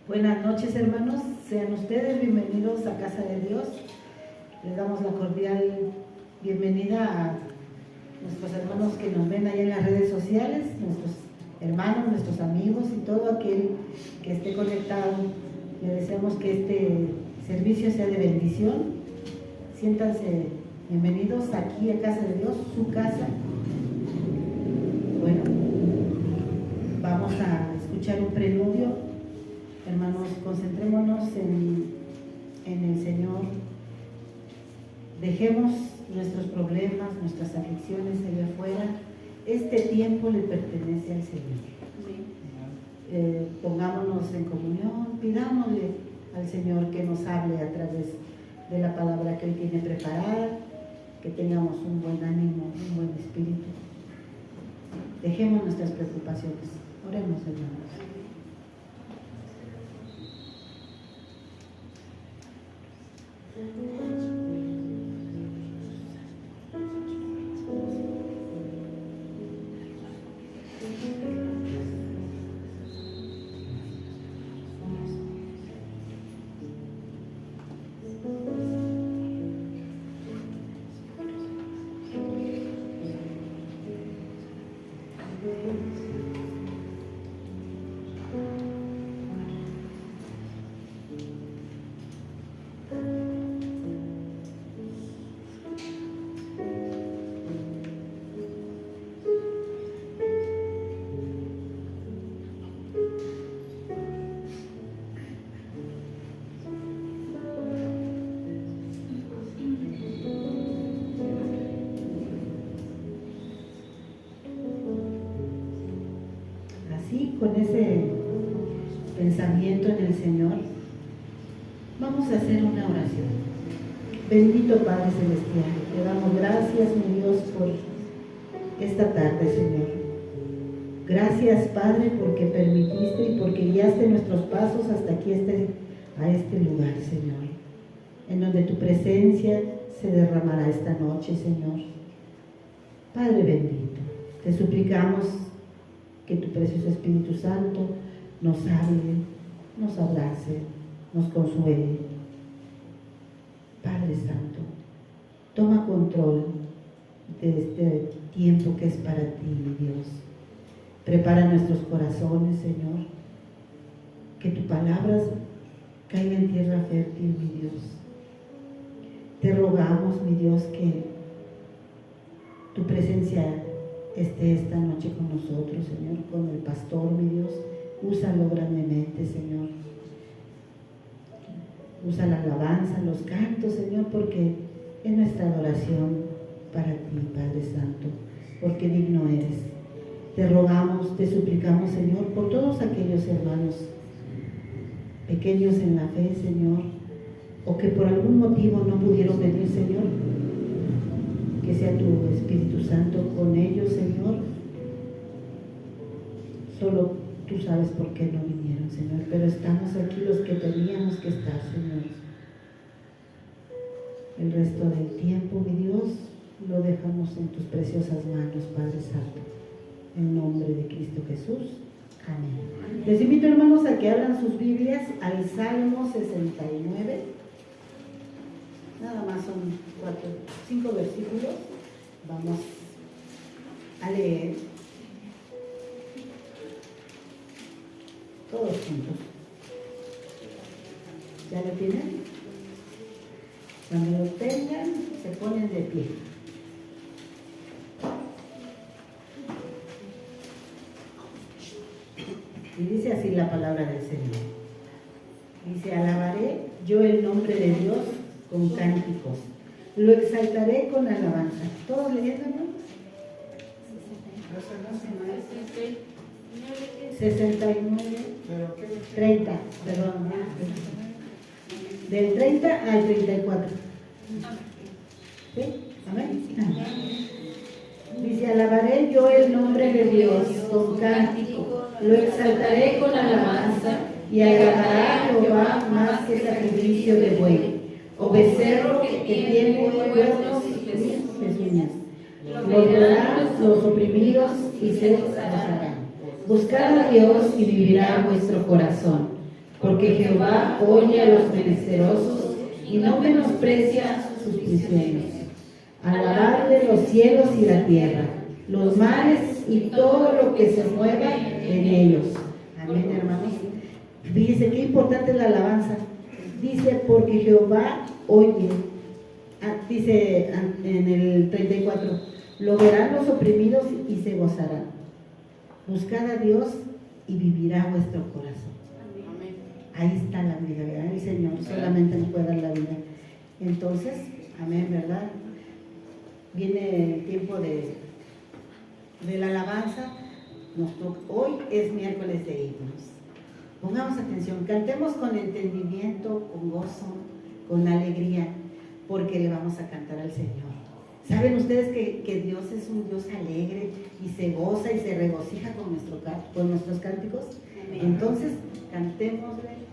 Buenas noches, hermanos. Sean ustedes bienvenidos a Casa de Dios. Les damos la cordial bienvenida a nuestros hermanos que nos ven allá en las redes sociales, nuestros hermanos, nuestros amigos y todo aquel que esté conectado. Le deseamos que este servicio sea de bendición. Siéntanse bienvenidos aquí a Casa de Dios, su casa. Bueno, vamos a escuchar un preludio. Hermanos, concentrémonos en el Señor. Dejemos nuestros problemas, nuestras aflicciones allá afuera. Este tiempo le pertenece al Señor. Pongámonos en comunión, pidámosle al Señor que nos hable a través de la palabra que Él tiene preparada, que tengamos un buen ánimo, un buen espíritu. Dejemos nuestras preocupaciones. Oremos, hermanos. Con ese pensamiento en el Señor, vamos a hacer una oración. Bendito Padre Celestial, te damos gracias, mi Dios, por esta tarde, Señor. Gracias, Padre, porque permitiste y porque guiaste nuestros pasos hasta aquí, a este lugar, Señor, en donde tu presencia se derramará esta noche, Señor. Padre bendito, te suplicamos que tu precioso Espíritu Santo nos hable, nos abrace, nos consuele. Padre Santo, toma control de este tiempo que es para ti, mi Dios. Prepara nuestros corazones, Señor, que tu palabra caiga en tierra fértil, mi Dios. Te rogamos, mi Dios, que tu presencia esté esta noche con nosotros, Señor, con el pastor, mi Dios. Úsalo grandemente, Señor. Usa la alabanza, los cantos, Señor, porque es nuestra adoración para ti, Padre Santo, porque digno eres. Te rogamos, te suplicamos, Señor, por todos aquellos hermanos pequeños en la fe, Señor, o que por algún motivo no pudieron venir, Señor, que sea tu Espíritu Santo con ellos, Señor. Solo tú sabes por qué no vinieron, Señor, pero estamos aquí los que teníamos que estar, Señor. El resto del tiempo, mi Dios, lo dejamos en tus preciosas manos, Padre Santo. En nombre de Cristo Jesús. Amén. Les invito, hermanos, a que abran sus Biblias al Salmo 69. Nada más son 5 versículos. Vamos a leer todos juntos. ¿Ya lo tienen? Cuando lo tengan, se ponen de pie. Y dice así la palabra del Señor. Dice: alabaré yo el nombre de Dios con cánticos, lo exaltaré con alabanza. ¿Todos leyendo, no? 69, 30, perdón. Del 30 al 34. ¿Sí? Amén. Dice: alabaré yo el nombre de Dios con cántico, lo exaltaré con alabanza, y agradará a Jehová más que sacrificio de buey, o becerro que tiene cuernos y pezuñas. Los verán los oprimidos y se gozarán. Buscad a Dios y vivirá vuestro corazón, porque porque Jehová oye a los menesterosos y no menosprecia sus prisioneros. Alabarle los cielos y la tierra, los mares y todo lo que se mueva en ellos. Amén, hermanos. Dice, qué importante es la alabanza. Dice, porque Jehová oye. Dice en el 34, lo verán los oprimidos y se gozarán. Buscad a Dios y vivirá vuestro corazón. Amén. Ahí está la vida, ¿verdad? El Señor solamente nos puede dar la vida. Entonces, amén, ¿verdad? Viene el tiempo de la alabanza. Hoy es miércoles de himnos. Pongamos atención, cantemos con entendimiento, con gozo, con alegría, porque le vamos a cantar al Señor. ¿Saben ustedes que Dios es un Dios alegre y se goza y se regocija con nuestros cánticos? Amén. Entonces, cantémosle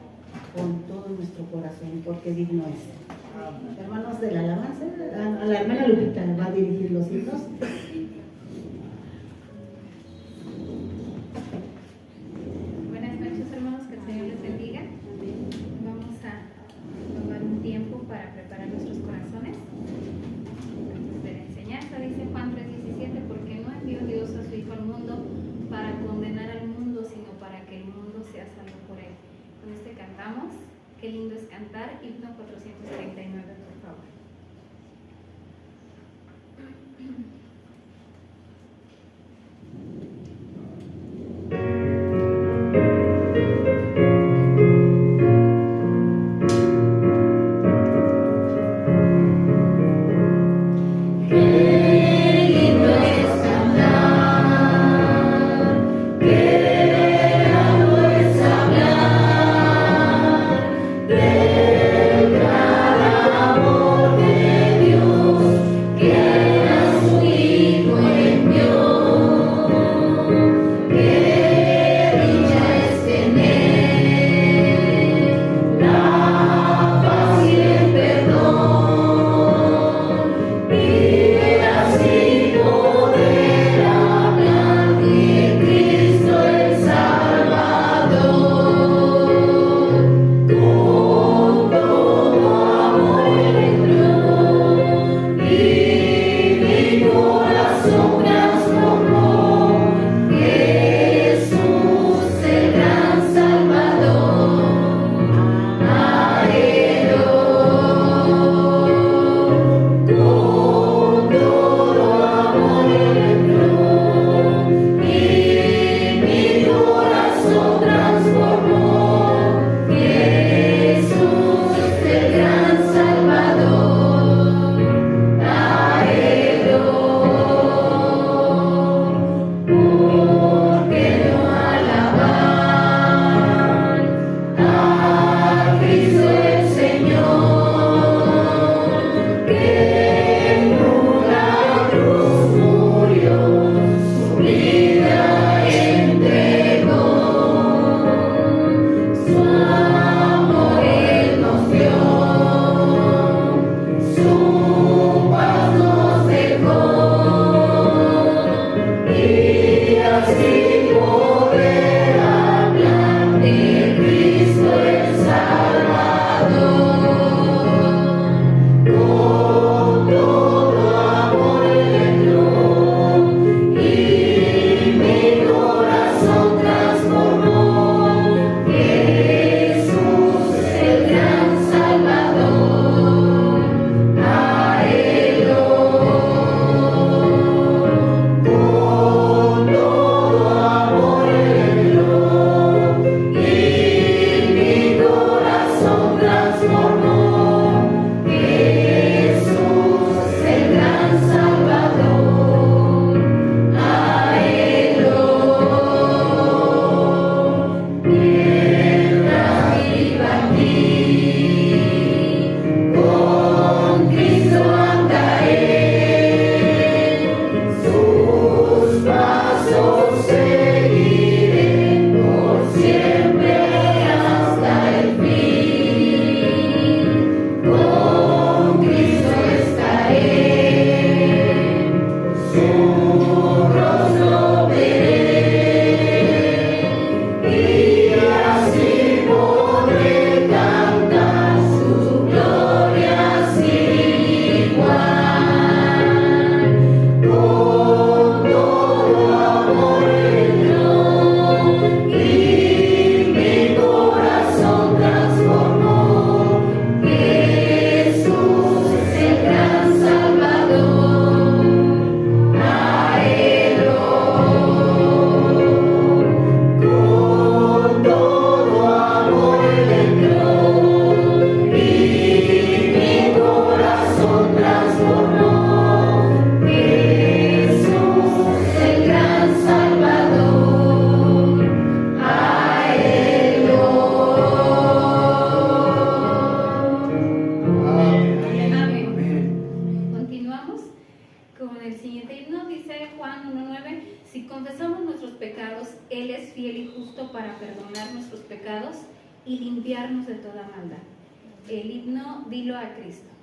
con todo nuestro corazón, porque digno es. Hermanos de la alabanza, a la hermana Lupita va a dirigir los himnos. Buenas noches, hermanos, que el Señor les bendiga. Vamos a tomar un tiempo para preparar nuestros corazones. Antes de la enseñanza, dice Juan 3:17, porque no envió Dios a su Hijo al mundo para condenar al mundo, sino para que el mundo sea salvo por él. Con este cantamos. Qué lindo es cantar, himno 439, por favor. Amor de Dios que a su Hijo y limpiarnos de toda maldad. El himno Dilo a Cristo.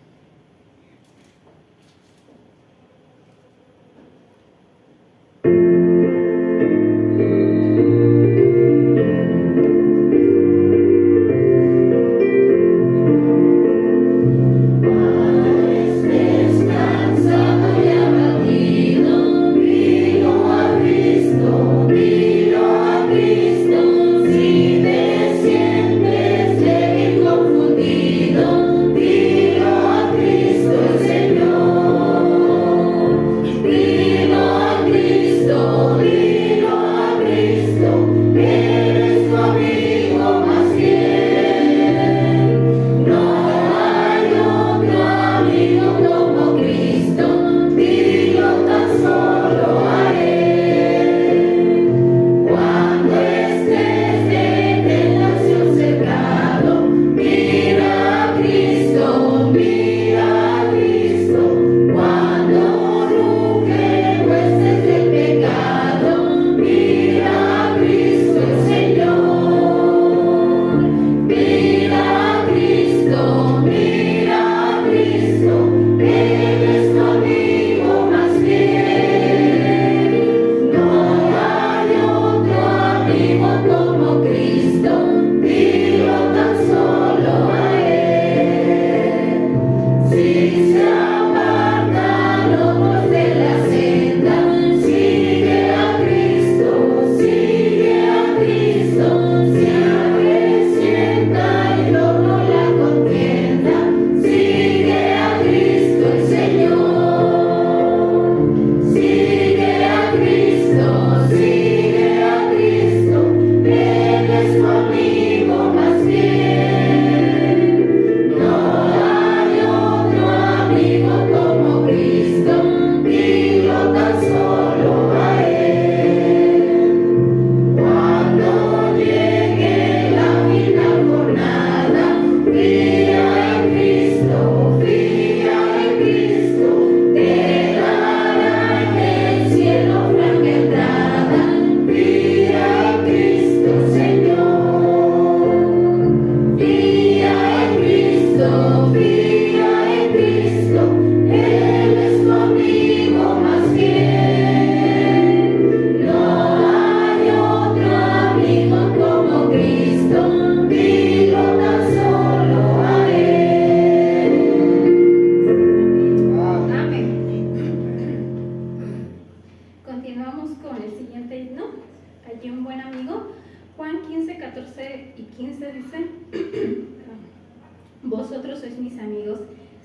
Vosotros sois mis amigos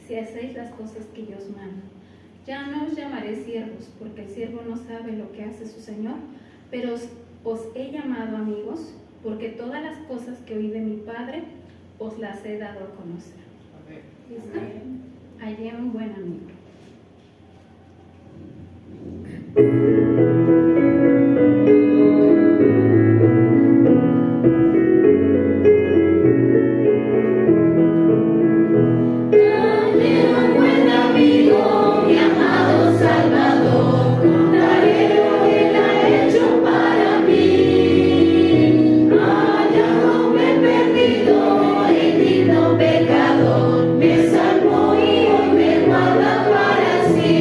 si hacéis las cosas que yo os mando. Ya no os llamaré siervos, porque el siervo no sabe lo que hace su Señor, pero os he llamado amigos, porque todas las cosas que oí de mi Padre os las he dado a conocer. ¿Listo? Hallé un buen amigo. Me salvó y hoy me guarda para sí.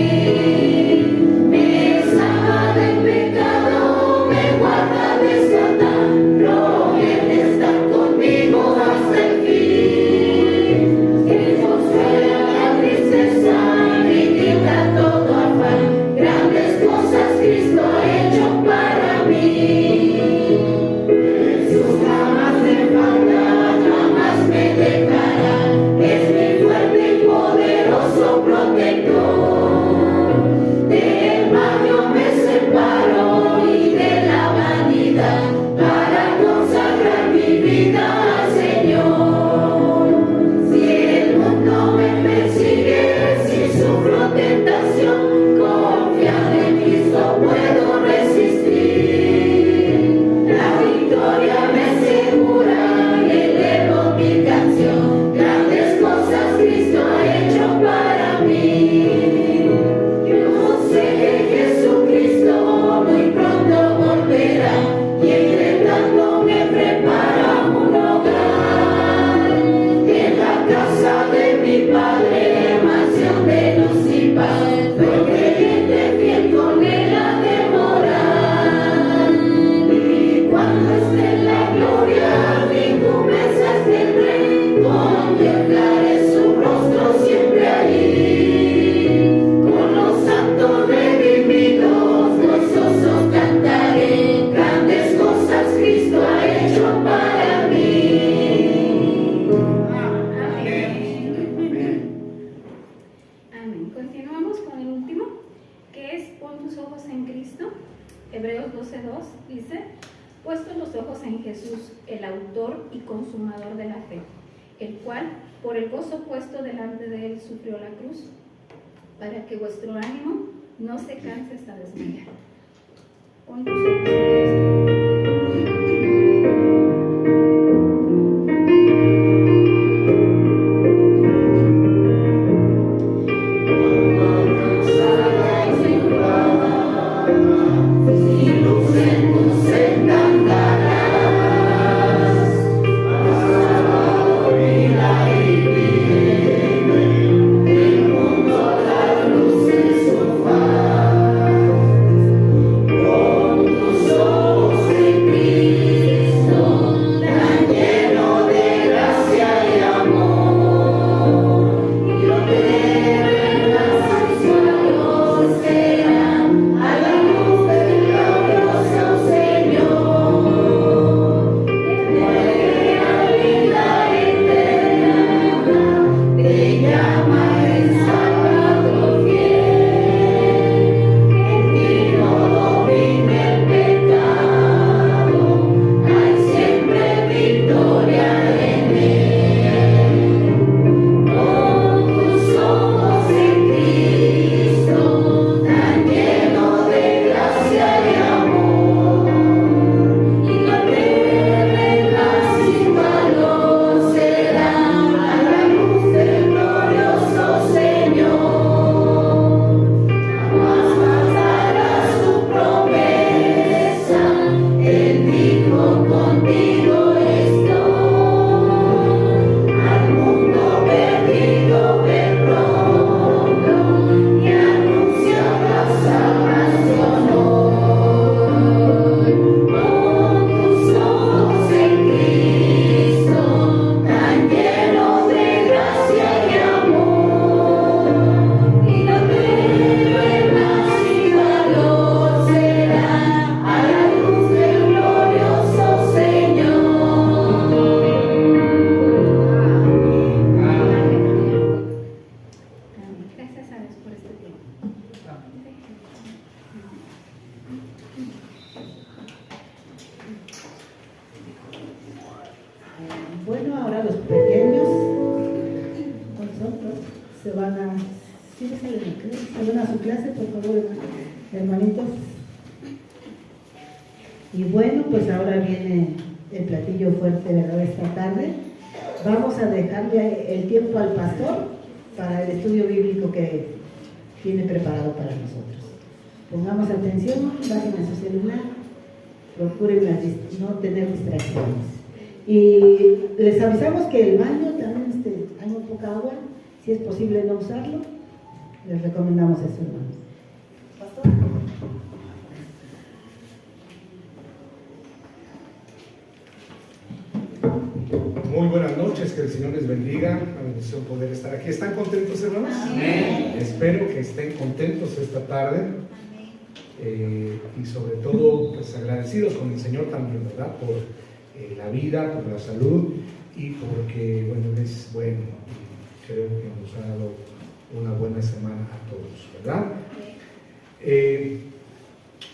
autor y consumador de la fe, el cual, por el gozo puesto delante de él, sufrió la cruz, para que vuestro ánimo no se canse hasta desmayar. Pon tus ojos en Cristo. Bueno, ahora los pequeños nosotros se van a, ¿sí se van a su clase, por favor, hermanitos? Y bueno, pues ahora viene el platillo fuerte, ¿verdad? Esta tarde vamos a dejarle el tiempo al pastor para el estudio bíblico que tiene preparado para nosotros. Pongamos atención, bajen a su celular, procuren no tener distracciones. Y les avisamos que el baño también hay muy poca agua, si es posible no usarlo, les recomendamos eso, hermanos. Pastor. Muy buenas noches, que el Señor les bendiga, la bendición poder estar aquí. ¿Están contentos, hermanos? Amén. Espero que estén contentos esta tarde. Y sobre todo, pues agradecidos con el Señor también, ¿verdad? Por la vida, por la salud y porque, bueno, es bueno. Y creo que nos ha dado una buena semana a todos, ¿verdad?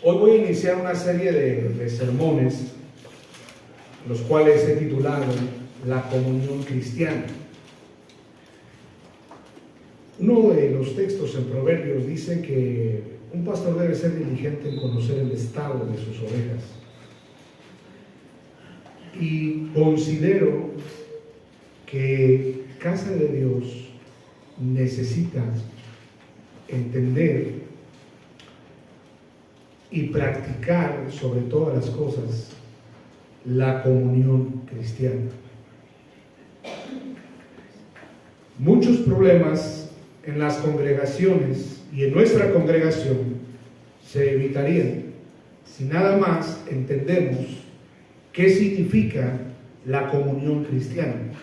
Hoy voy a iniciar una serie de sermones, los cuales he titulado La comunión cristiana. Uno de los textos en Proverbios dice que un pastor debe ser diligente en conocer el estado de sus ovejas. Y considero que Casa de Dios necesita entender y practicar sobre todas las cosas la comunión cristiana. Muchos problemas en las congregaciones y en nuestra congregación se evitarían si nada más entendemos qué significa la comunión cristiana.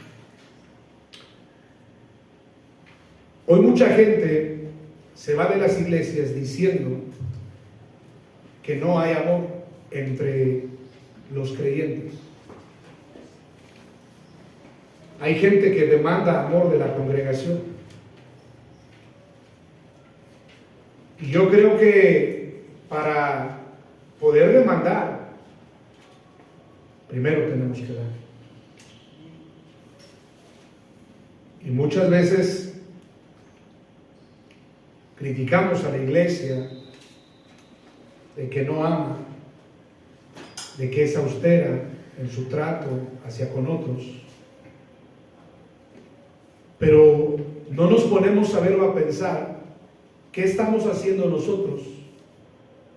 Hoy mucha gente se va de las iglesias diciendo que no hay amor entre los creyentes. Hay gente que demanda amor de la congregación. Y yo creo que para poder demandar, primero tenemos que dar. Y muchas veces criticamos a la iglesia de que no ama, de que es austera en su trato hacia con otros. Pero no nos ponemos a ver o a pensar qué estamos haciendo nosotros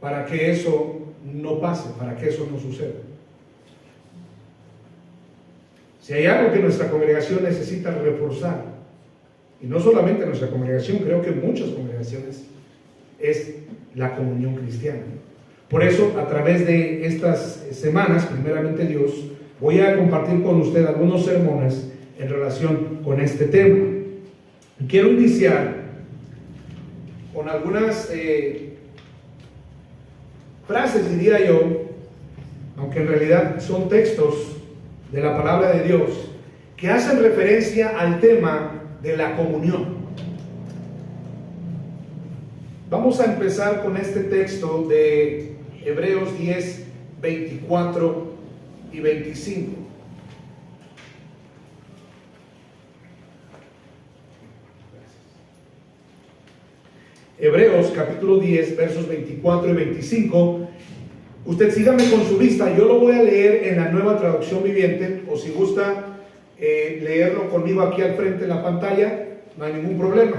para que eso no pase, para que eso no suceda. Si hay algo que nuestra congregación necesita reforzar, y no solamente nuestra congregación, creo que muchas congregaciones, es la comunión cristiana. Por eso, a través de estas semanas, primeramente Dios, voy a compartir con usted algunos sermones en relación con este tema. Quiero iniciar con algunas frases, diría yo, aunque en realidad son textos de la palabra de Dios, que hacen referencia al tema de la comunión. Vamos a empezar con este texto de Hebreos 10, 24 y 25. Hebreos capítulo 10, versos 24 y 25. Usted sígame con su vista, yo lo voy a leer en la Nueva Traducción Viviente, o si gusta leerlo conmigo aquí al frente en la pantalla, no hay ningún problema.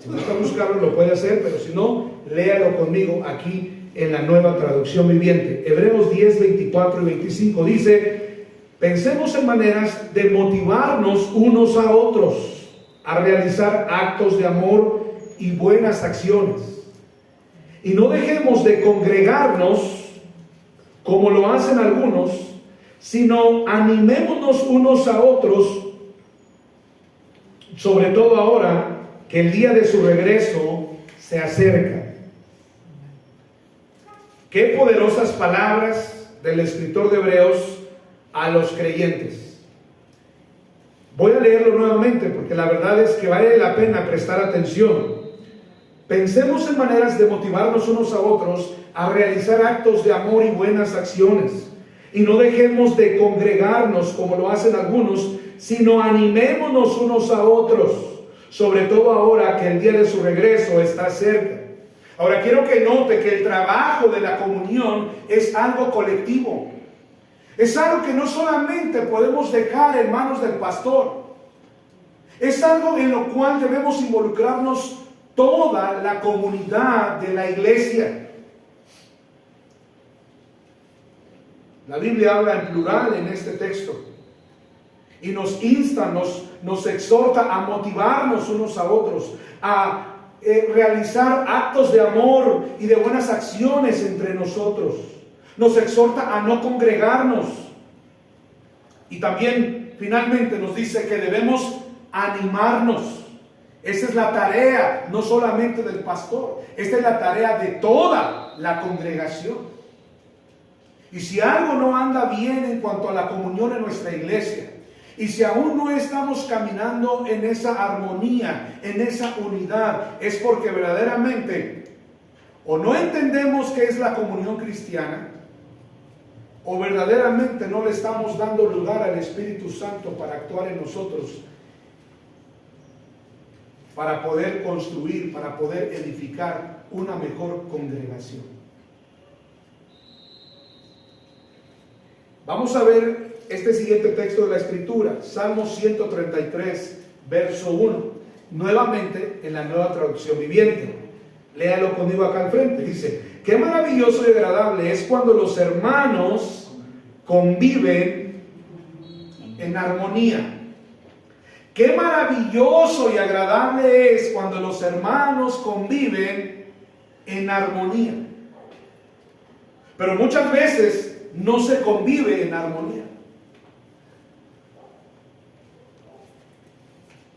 Si gusta buscarlo lo puede hacer, pero si no, léalo conmigo aquí en la Nueva Traducción Viviente. Hebreos 10, 24 y 25 dice: pensemos en maneras de motivarnos unos a otros a realizar actos de amor y buenas acciones, y no dejemos de congregarnos como lo hacen algunos, sino animémonos unos a otros, sobre todo ahora que el día de su regreso se acerca. Qué poderosas palabras del escritor de Hebreos a los creyentes. Voy a leerlo nuevamente porque la verdad es que vale la pena prestar atención. Pensemos en maneras de motivarnos unos a otros a realizar actos de amor y buenas acciones. Y no dejemos de congregarnos como lo hacen algunos, sino animémonos unos a otros, sobre todo ahora que el día de su regreso está cerca. Ahora quiero que note que el trabajo de la comunión es algo colectivo. Es algo que no solamente podemos dejar en manos del pastor. Es algo en lo cual debemos involucrarnos toda la comunidad de la iglesia. La Biblia habla en plural en este texto y nos insta, nos exhorta a motivarnos unos a otros, a realizar actos de amor y de buenas acciones entre nosotros. Nos exhorta a no congregarnos. Y también finalmente nos dice que debemos animarnos. Esa es la tarea no solamente del pastor, esta es la tarea de toda la congregación. Y si algo no anda bien en cuanto a la comunión en nuestra iglesia, y si aún no estamos caminando en esa armonía, en esa unidad, es porque verdaderamente o no entendemos qué es la comunión cristiana, o verdaderamente no le estamos dando lugar al Espíritu Santo para actuar en nosotros, para poder construir, para poder edificar una mejor congregación. Vamos a ver este siguiente texto de la Escritura, Salmo 133, verso 1, nuevamente en la Nueva Traducción Viviente. Léalo conmigo acá al frente. Dice: qué maravilloso y agradable es cuando los hermanos conviven en armonía. Qué maravilloso y agradable es cuando los hermanos conviven en armonía. Pero muchas veces no se convive en armonía.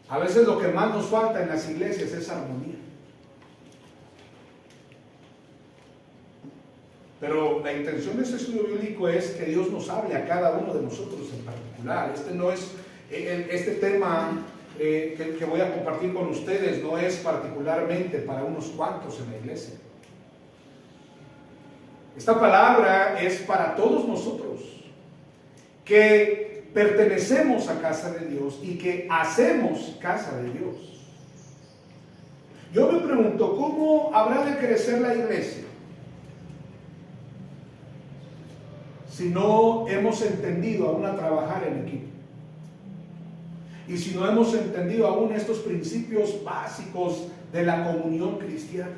A veces lo que más nos falta en las iglesias es armonía. Pero la intención de este estudio bíblico es que Dios nos hable a cada uno de nosotros en particular. Este no es este tema que voy a compartir con ustedes, no es particularmente para unos cuantos en la iglesia. Esta palabra es para todos nosotros, que pertenecemos a casa de Dios y que hacemos casa de Dios. Yo me pregunto, ¿cómo habrá de crecer la iglesia si no hemos entendido aún a trabajar en equipo? Y si no hemos entendido aún estos principios básicos de la comunión cristiana.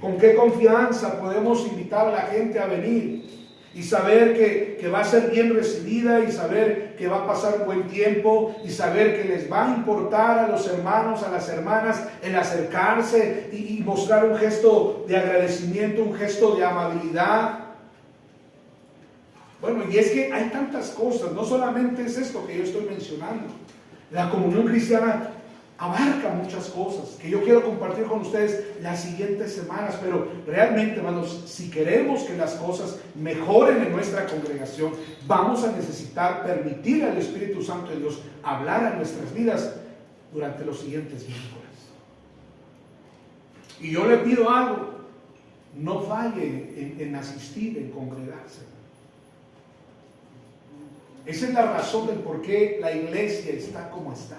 ¿Con qué confianza podemos invitar a la gente a venir y saber que va a ser bien recibida, y saber que va a pasar buen tiempo, y saber que les va a importar a los hermanos, a las hermanas, el acercarse y mostrar un gesto de agradecimiento, un gesto de amabilidad? Bueno, y es que hay tantas cosas, no solamente es esto que yo estoy mencionando. La comunión cristiana abarca muchas cosas que yo quiero compartir con ustedes las siguientes semanas, pero realmente, hermanos, si queremos que las cosas mejoren en nuestra congregación, vamos a necesitar permitir al Espíritu Santo de Dios hablar a nuestras vidas durante los siguientes miércoles. Y yo le pido algo: no falle en asistir, en congregarse. Esa es la razón del por qué la iglesia está como está.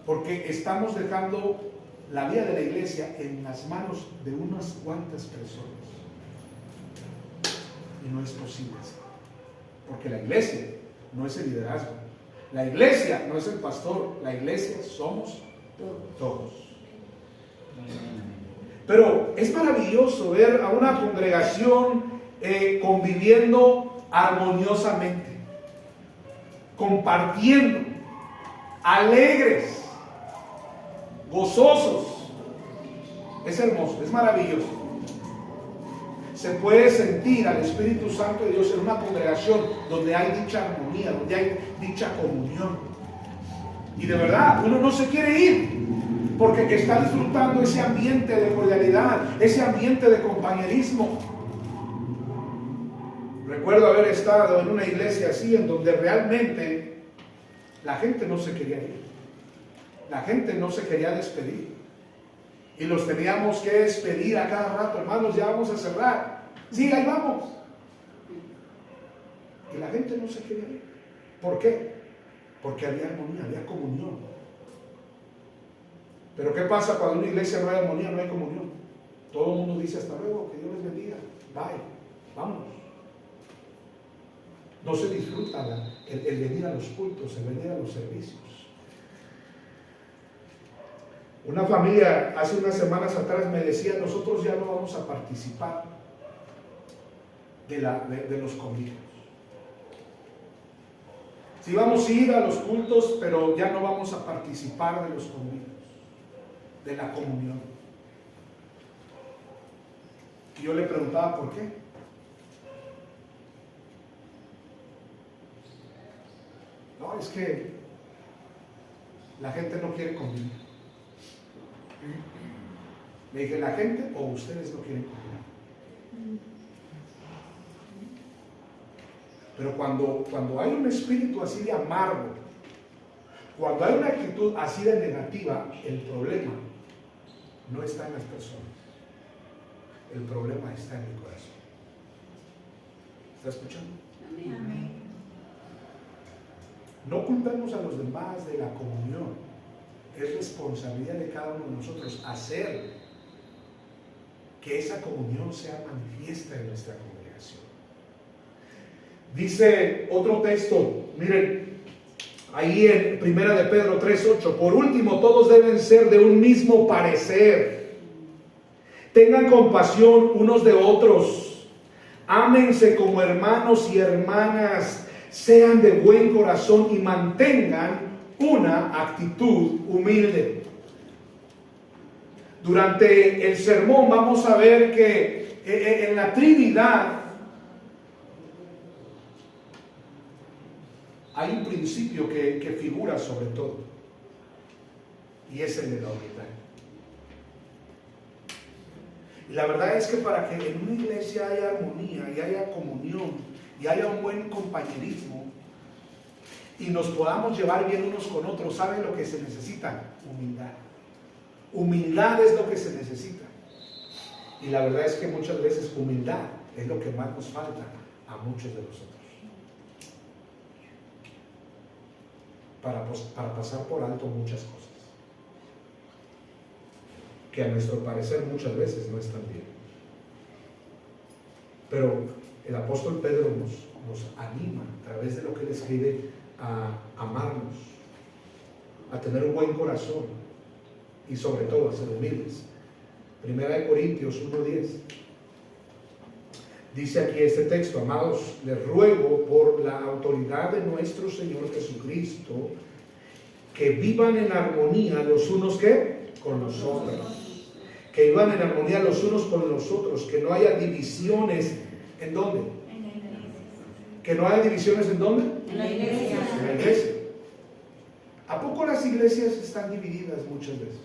Porque estamos dejando la vida de la iglesia en las manos de unas cuantas personas. Y no es posible así. Porque la iglesia no es el liderazgo. La iglesia no es el pastor. La iglesia somos todos. Pero es maravilloso ver a una congregación conviviendo armoniosamente, compartiendo, alegres, gozosos. Es hermoso, es maravilloso. Se puede sentir al Espíritu Santo de Dios en una congregación donde hay dicha armonía, donde hay dicha comunión. Y de verdad, uno no se quiere ir, porque está disfrutando ese ambiente de cordialidad, ese ambiente de compañerismo. Recuerdo haber estado en una iglesia así, en donde realmente la gente no se quería ir. La gente no se quería despedir. Y los teníamos que despedir a cada rato: hermanos, ya vamos a cerrar. Sí, ahí vamos. Y la gente no se quería ir. ¿Por qué? Porque había armonía, había comunión. Pero ¿qué pasa cuando en una iglesia no hay armonía, no hay comunión? Todo el mundo dice: hasta luego, que Dios les bendiga, bye, vámonos. No se disfruta el venir a los cultos, el venir a los servicios. Una familia hace unas semanas atrás me decía: nosotros ya no vamos a participar de los convivios. Sí vamos a ir a los cultos, pero ya no vamos a participar de los convivios, de la comunión. Y yo le preguntaba: ¿por qué? No, es que la gente no quiere convivir. Le dije: ¿la gente o ustedes no quieren convivir? Pero cuando hay un espíritu así de amargo, cuando hay una actitud así de negativa, el problema no está en las personas. El problema está en mi corazón. ¿Está escuchando? Amén. No culpemos a los demás de la comunión. Es responsabilidad de cada uno de nosotros hacer que esa comunión sea manifiesta en nuestra congregación. Dice otro texto, miren, ahí en 1 de Pedro 3:8: por último, todos deben ser de un mismo parecer. Tengan compasión unos de otros. Ámense como hermanos y hermanas. Sean de buen corazón y mantengan una actitud humilde. Durante el sermón vamos a ver que en la Trinidad hay un principio que figura sobre todo, y es el de la unidad. Y la verdad es que para que en una iglesia haya armonía y haya comunión y haya un buen compañerismo y nos podamos llevar bien unos con otros, ¿saben lo que se necesita? Humildad. Humildad es lo que se necesita. Y la verdad es que muchas veces humildad es lo que más nos falta a muchos de nosotros. Para pasar por alto muchas cosas que a nuestro parecer muchas veces no están bien. Pero el apóstol Pedro nos anima a través de lo que él escribe a amarnos, a tener un buen corazón y sobre todo a ser humildes. Primera de Corintios 1:10 dice aquí este texto: amados, les ruego por la autoridad de nuestro Señor Jesucristo que vivan en armonía los unos con los otros, que vivan en armonía los unos con los otros, que no haya divisiones. ¿En dónde? En la iglesia. ¿Que no haya divisiones en dónde? En la iglesia. En la iglesia. ¿A poco las iglesias están divididas muchas veces?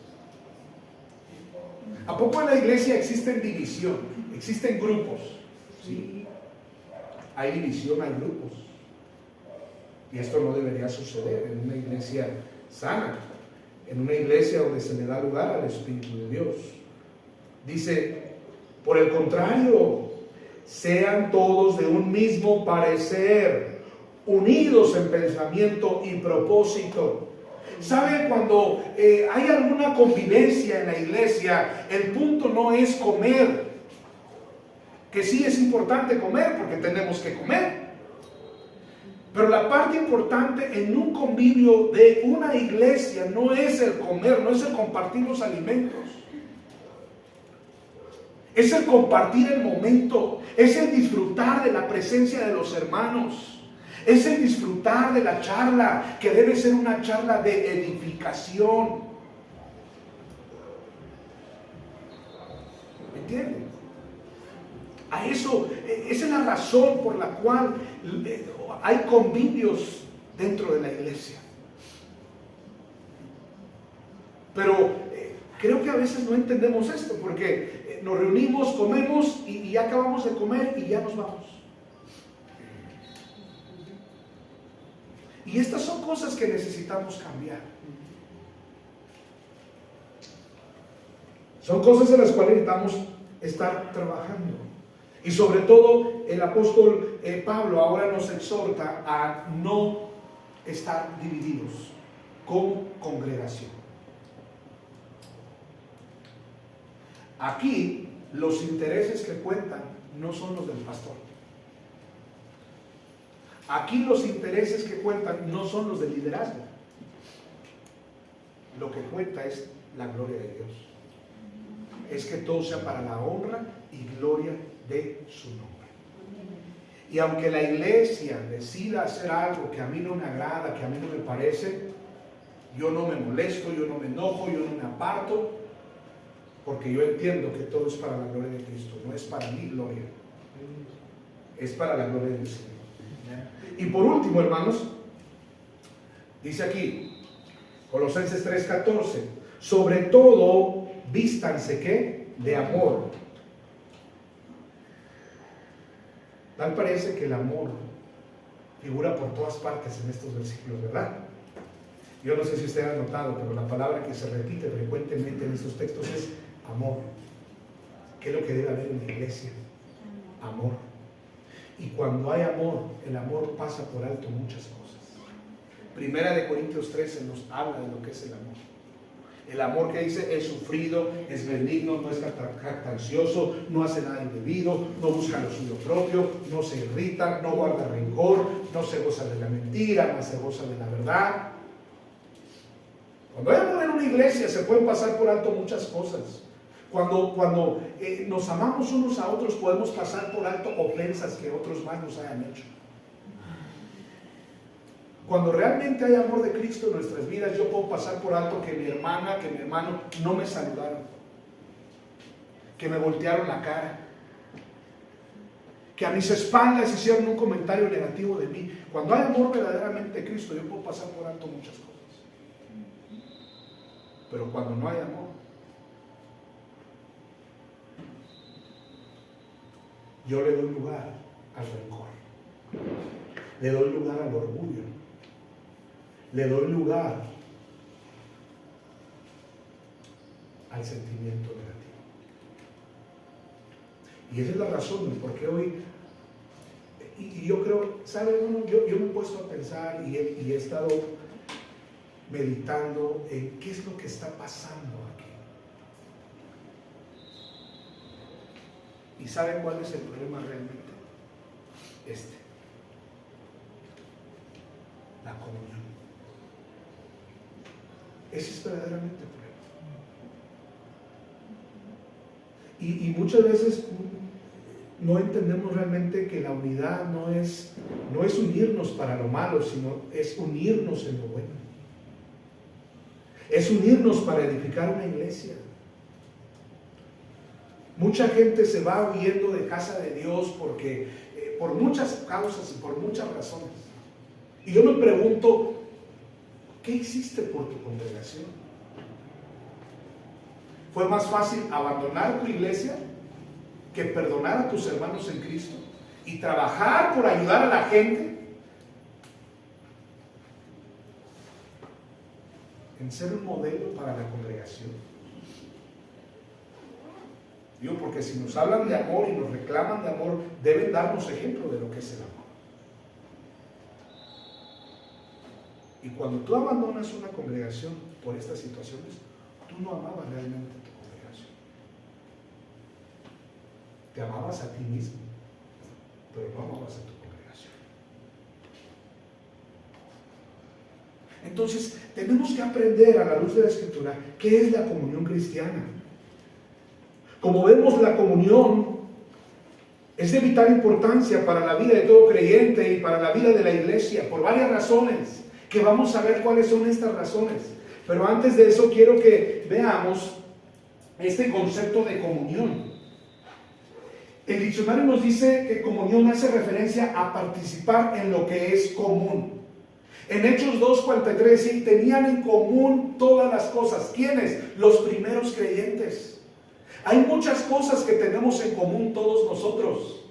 ¿A poco en la iglesia existen división? Existen grupos. Sí. Hay división, hay grupos. Y esto no debería suceder en una iglesia sana, en una iglesia donde se le da lugar al Espíritu de Dios. Dice, por el contrario, sean todos de un mismo parecer, unidos en pensamiento y propósito. ¿Sabe? Cuando hay alguna convivencia en la iglesia, el punto no es comer, que sí es importante comer porque tenemos que comer, pero la parte importante en un convivio de una iglesia no es el comer, no es el compartir los alimentos, es el compartir el momento, es el disfrutar de la presencia de los hermanos, es el disfrutar de la charla, que debe ser una charla de edificación. ¿Me entienden? A eso, esa es la razón por la cual hay convivios dentro de la iglesia. Pero creo que a veces no entendemos esto, porque nos reunimos, comemos y ya acabamos de comer y ya nos vamos. Y estas son cosas que necesitamos cambiar. Son cosas en las cuales necesitamos estar trabajando. Y sobre todo el apóstol Pablo ahora nos exhorta a no estar divididos como congregación. Aquí los intereses que cuentan no son los del pastor. Aquí los intereses que cuentan no son los del liderazgo. Lo que cuenta es la gloria de Dios. Es que todo sea para la honra y gloria de su nombre. Y aunque la iglesia decida hacer algo que a mí no me agrada, que a mí no me parece, yo no me molesto, yo no me enojo, yo no me aparto, porque yo entiendo que todo es para la gloria de Cristo, no es para mi gloria, es para la gloria del Señor. Y por último, hermanos, dice aquí Colosenses 3:14, sobre todo vístanse ¿qué? De amor. Tal parece que el amor figura por todas partes en estos versículos, ¿verdad? Yo no sé si usted ha notado, pero la palabra que se repite frecuentemente en estos textos es amor. ¿Qué es lo que debe haber en la iglesia? Amor. Y cuando hay amor, el amor pasa por alto muchas cosas. Primera de Corintios 13 nos habla de lo que es el amor. El amor que dice es sufrido, es benigno, no es jactancioso, no hace nada indebido, no busca lo suyo propio, no se irrita, no guarda rencor, no se goza de la mentira, más se goza de la verdad. Cuando hay amor en una iglesia se pueden pasar por alto muchas cosas. Cuando nos amamos unos a otros podemos pasar por alto ofensas que otros más nos hayan hecho. Cuando realmente hay amor de Cristo en nuestras vidas, yo puedo pasar por alto que mi hermana, que mi hermano no me saludaron, que me voltearon la cara, que a mis espaldas hicieron un comentario negativo de mí. Cuando hay amor verdaderamente de Cristo, yo puedo pasar por alto muchas cosas. Pero cuando no hay amor, yo le doy lugar al rencor, le doy lugar al orgullo, le doy lugar al sentimiento negativo. Y esa es la razón de por qué hoy Y yo creo, ¿sabe uno? Yo me he puesto a pensar y he estado meditando en qué es lo que está pasando aquí. ¿Y saben cuál es el problema realmente? La comunión. Ese es verdaderamente el problema. Y muchas veces no entendemos realmente que la unidad no es unirnos para lo malo, sino es unirnos en lo bueno. Es unirnos para edificar una iglesia. Mucha gente se va huyendo de casa de Dios porque por muchas causas y por muchas razones. Y yo me pregunto, ¿qué hiciste por tu congregación? ¿Fue más fácil abandonar tu iglesia que perdonar a tus hermanos en Cristo y trabajar por ayudar a la gente en ser un modelo para la congregación? Digo, porque si nos hablan de amor y nos reclaman de amor, deben darnos ejemplo de lo que es el amor. Y cuando tú abandonas una congregación por estas situaciones, tú no amabas realmente a tu congregación. Te amabas a ti mismo, pero no amabas a tu congregación. Entonces, tenemos que aprender a la luz de la Escritura qué es la comunión cristiana. Como vemos, la comunión es de vital importancia para la vida de todo creyente y para la vida de la iglesia, por varias razones, que vamos a ver cuáles son estas razones. Pero antes de eso quiero que veamos este concepto de comunión. El diccionario nos dice que comunión hace referencia a participar en lo que es común. En Hechos 2:43 sí, tenían en común todas las cosas. ¿Quiénes? Los primeros creyentes. Hay muchas cosas que tenemos en común todos nosotros.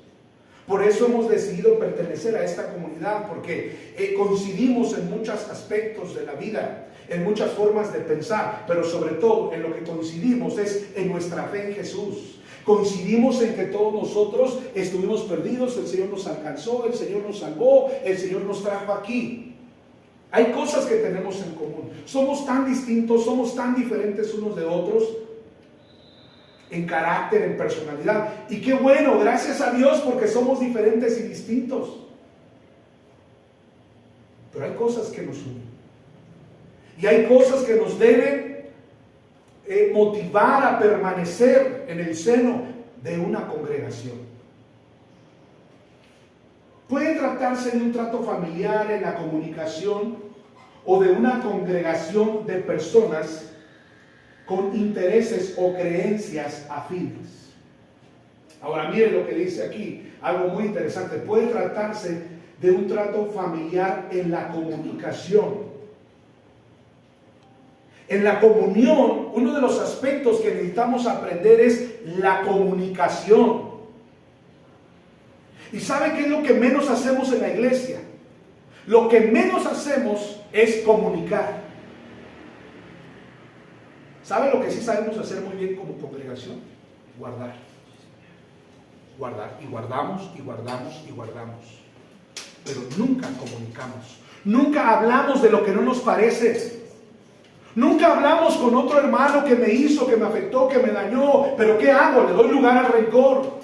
Por eso hemos decidido pertenecer a esta comunidad, porque coincidimos en muchos aspectos de la vida, en muchas formas de pensar, pero sobre todo en lo que coincidimos es en nuestra fe en Jesús. Coincidimos en que todos nosotros estuvimos perdidos, el Señor nos alcanzó, el Señor nos salvó, el Señor nos trajo aquí. Hay cosas que tenemos en común. Somos tan distintos, somos tan diferentes unos de otros, en carácter, en personalidad. Y qué bueno, gracias a Dios, porque somos diferentes y distintos. Pero hay cosas que nos unen. Y hay cosas que nos deben motivar a permanecer en el seno de una congregación. Puede tratarse de un trato familiar en la comunicación o de una congregación de personas con intereses o creencias afines. Ahora mire lo que dice aquí, algo muy interesante. Puede tratarse de un trato familiar en la comunicación. En la comunión, uno de los aspectos que necesitamos aprender es la comunicación. ¿Y sabe qué es lo que menos hacemos en la iglesia? Lo que menos hacemos es comunicar. ¿Sabe lo que sí sabemos hacer muy bien como congregación? Guardar. Guardar. Y guardamos, y guardamos, y guardamos. Pero nunca comunicamos. Nunca hablamos de lo que no nos parece. Nunca hablamos con otro hermano que me hizo, que me afectó, que me dañó. Pero ¿qué hago? Le doy lugar al rencor.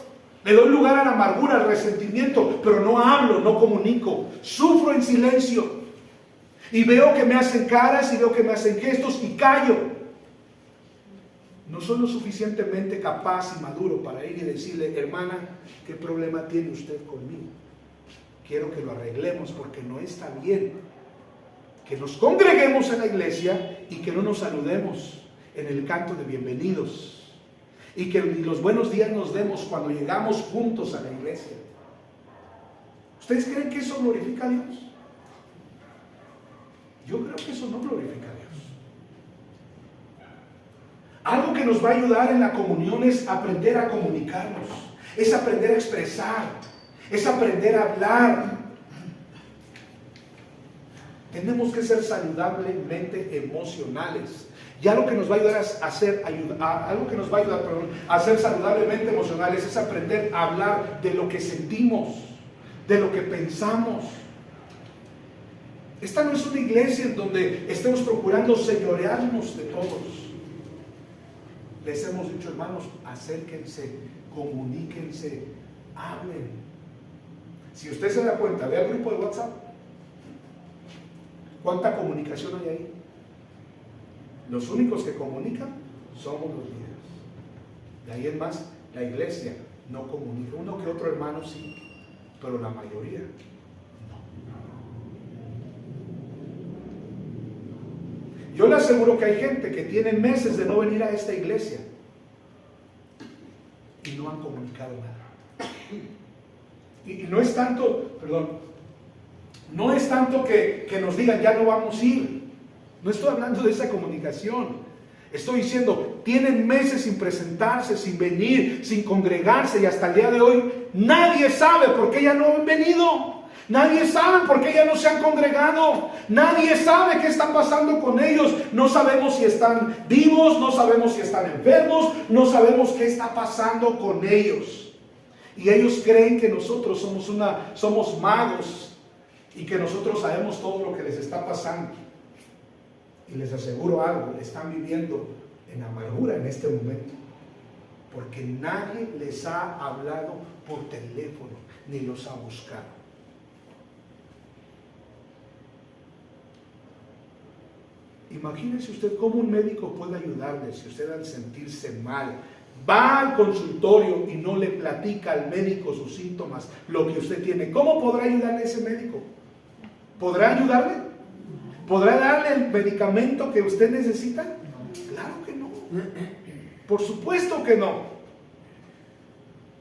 Le doy lugar a la amargura, al resentimiento. Pero no hablo, no comunico. Sufro en silencio. Y veo que me hacen caras y veo que me hacen gestos y callo. No soy lo suficientemente capaz y maduro para ir y decirle: hermana, ¿qué problema tiene usted conmigo? Quiero que lo arreglemos, porque no está bien que nos congreguemos en la iglesia y que no nos saludemos en el canto de bienvenidos, y que los buenos días nos demos cuando llegamos juntos a la iglesia. ¿Ustedes creen que eso glorifica a Dios? Yo creo que eso no glorifica a Dios. Algo que nos va a ayudar en la comunión es aprender a comunicarnos, es aprender a expresar, es aprender a hablar. Tenemos que ser saludablemente emocionales. Ya lo que nos va a ayudar a ser saludablemente emocionales es aprender a hablar de lo que sentimos, de lo que pensamos. Esta no es una iglesia en donde estemos procurando señorearnos de todos. Les hemos dicho, hermanos, acérquense, comuníquense, hablen. Si usted se da cuenta, ve al grupo de WhatsApp. ¿Cuánta comunicación hay ahí? Los únicos que comunican somos los líderes. De ahí en más, la iglesia no comunica. Uno que otro hermano sí, pero la mayoría no. Yo le aseguro que hay gente que tiene meses de no venir a esta iglesia y no han comunicado nada. Y no es tanto, no es tanto que nos digan ya no vamos a ir. No estoy hablando de esa comunicación. Estoy diciendo, tienen meses sin presentarse, sin venir, sin congregarse, y hasta el día de hoy nadie sabe por qué ya no han venido. Nadie sabe por qué ya no se han congregado. Nadie sabe qué está pasando con ellos. No sabemos si están vivos, no sabemos si están enfermos, no sabemos qué está pasando con ellos. Y ellos creen que nosotros somos magos y que nosotros sabemos todo lo que les está pasando. Y les aseguro algo, están viviendo en amargura en este momento, porque nadie les ha hablado por teléfono, ni los ha buscado. Imagínese usted cómo un médico puede ayudarle si usted al sentirse mal va al consultorio y no le platica al médico sus síntomas, lo que usted tiene. ¿Cómo podrá ayudarle ese médico? ¿Podrá ayudarle? ¿Podrá darle el medicamento que usted necesita? Claro que no. Por supuesto que no.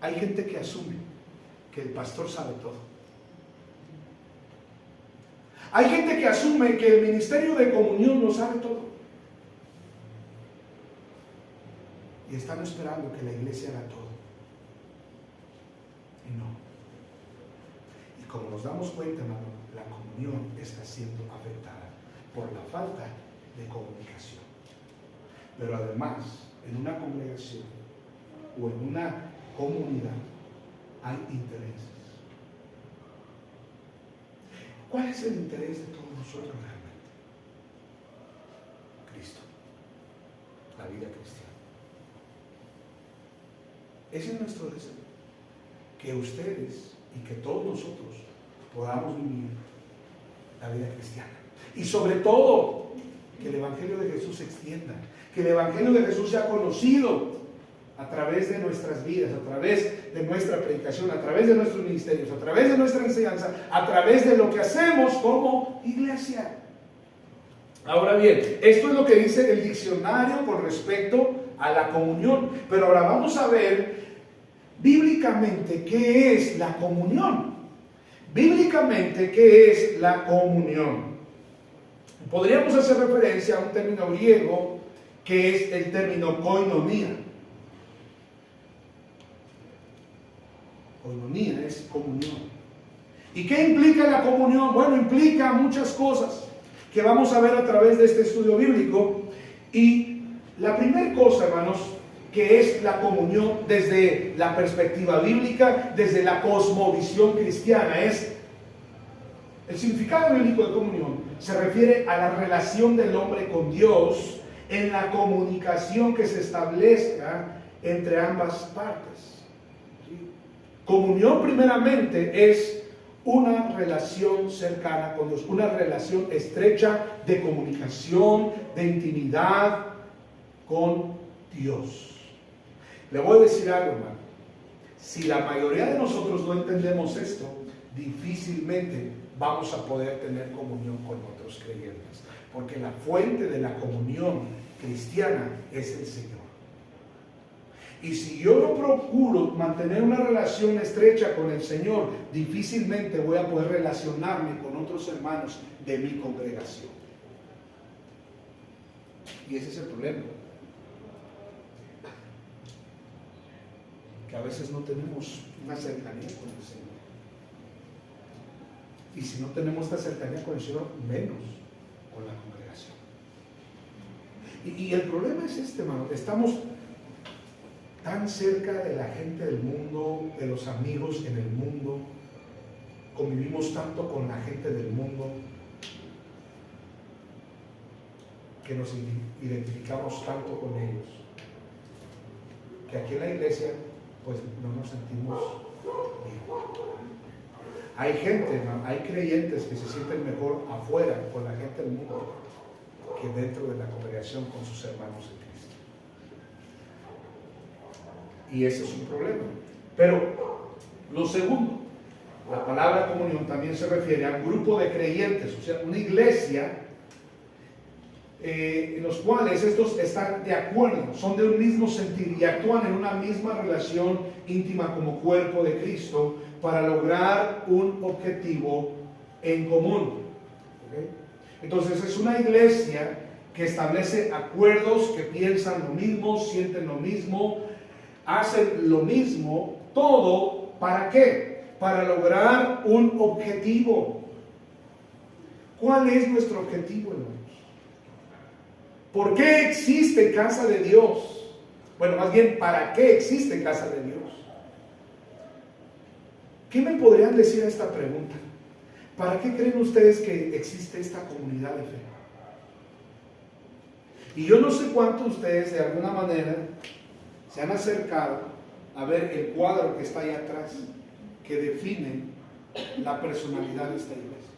Hay gente que asume que el pastor sabe todo. Hay gente que asume que el ministerio de comunión lo sabe todo. Y están esperando que la iglesia haga todo. Y no. Y como nos damos cuenta, hermano, la comunión está siendo afectada por la falta de comunicación. Pero además, en una congregación o en una comunidad hay intereses. ¿Cuál es el interés de todos nosotros realmente? Cristo, la vida cristiana. Ese es nuestro deseo, que ustedes y que todos nosotros podamos vivir la vida cristiana. Y sobre todo, que el Evangelio de Jesús se extienda, que el Evangelio de Jesús sea conocido a través de nuestras vidas, a través de nuestra predicación, a través de nuestros ministerios, a través de nuestra enseñanza, a través de lo que hacemos como iglesia. Ahora bien, esto es lo que dice el diccionario con respecto a la comunión. Pero ahora vamos a ver bíblicamente qué es la comunión. Bíblicamente, ¿qué es la comunión? Podríamos hacer referencia a un término griego que es el término koinonia. Koinonia es comunión. ¿Y qué implica la comunión? Bueno, implica muchas cosas que vamos a ver a través de este estudio bíblico. Y la primera cosa, hermanos, que es la comunión desde la perspectiva bíblica, desde la cosmovisión cristiana, es el significado bíblico de comunión. Se refiere a la relación del hombre con Dios en la comunicación que se establezca entre ambas partes. ¿Sí? Comunión primeramente es una relación cercana con Dios, una relación estrecha de comunicación, de intimidad con Dios. Le voy a decir algo, hermano. Si la mayoría de nosotros no entendemos esto, difícilmente vamos a poder tener comunión con otros creyentes, porque la fuente de la comunión cristiana es el Señor. Y si yo no procuro mantener una relación estrecha con el Señor, difícilmente voy a poder relacionarme con otros hermanos de mi congregación. Y ese es el problema, que a veces no tenemos una cercanía con el Señor. Y si no tenemos esta cercanía con el Señor, menos con la congregación. Y el problema es este, hermano. Estamos tan cerca de la gente del mundo, de los amigos en el mundo, convivimos tanto con la gente del mundo que nos identificamos tanto con ellos, que aquí en la iglesia pues no nos sentimos bien. Hay gente, hay creyentes que se sienten mejor afuera con la gente del mundo que dentro de la congregación con sus hermanos en Cristo. Y ese es un problema. Pero lo segundo, la palabra comunión también se refiere a un grupo de creyentes, o sea, una iglesia en los cuales estos están de acuerdo, son de un mismo sentir y actúan en una misma relación íntima como cuerpo de Cristo para lograr un objetivo en común. ¿Okay? Entonces es una iglesia que establece acuerdos, que piensan lo mismo, sienten lo mismo, hacen lo mismo, todo ¿para qué? Para lograr un objetivo. ¿Cuál es nuestro objetivo, hermanos? ¿Por qué existe Casa de Dios? Bueno, más bien, ¿para qué existe Casa de Dios? ¿Qué me podrían decir a esta pregunta? ¿Para qué creen ustedes que existe esta comunidad de fe? Y yo no sé cuántos de ustedes de alguna manera se han acercado a ver el cuadro que está ahí atrás, que define la personalidad de esta iglesia.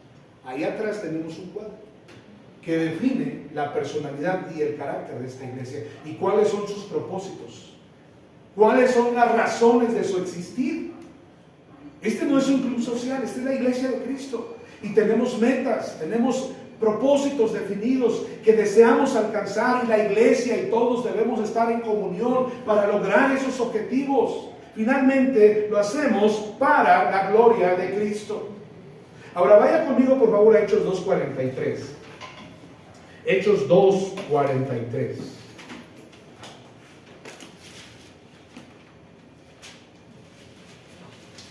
Ahí atrás tenemos un cuadro que define la personalidad y el carácter de esta iglesia y cuáles son sus propósitos, cuáles son las razones de su existir. Este no es un club social, esta es la iglesia de Cristo y tenemos metas, tenemos propósitos definidos que deseamos alcanzar, y la iglesia y todos debemos estar en comunión para lograr esos objetivos. Finalmente lo hacemos para la gloria de Cristo. Ahora vaya conmigo por favor a Hechos 2:43. Hechos 2:43.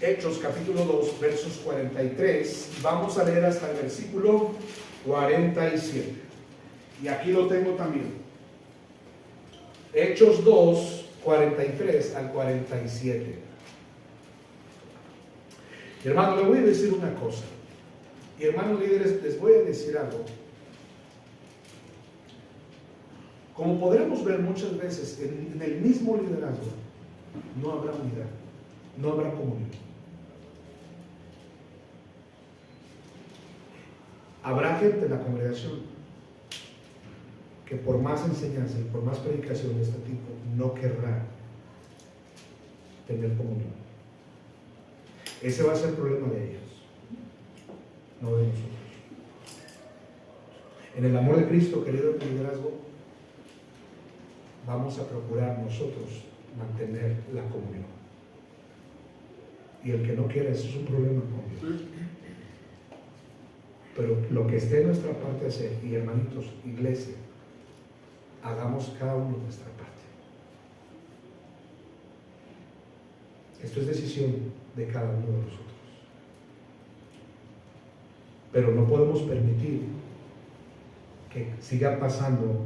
Hechos capítulo 2 versos 43. Vamos a leer hasta el versículo 47. Y aquí lo tengo también. Hechos 2, 43 al 47. Hermano, le voy a decir una cosa. Y hermanos líderes, les voy a decir algo. Como podremos ver muchas veces en el mismo liderazgo, no habrá unidad, no habrá comunión. Habrá gente en la congregación que por más enseñanza y por más predicación de este tipo no querrá tener comunión. Ese va a ser el problema de ellos, no de nosotros. En el amor de Cristo, querido liderazgo, vamos a procurar nosotros mantener la comunión. Y el que no quiera, eso es un problema con Dios. Pero lo que esté en nuestra parte hacer, y hermanitos, iglesia, hagamos cada uno nuestra parte. Esto es decisión de cada uno de nosotros. Pero no podemos permitir que siga pasando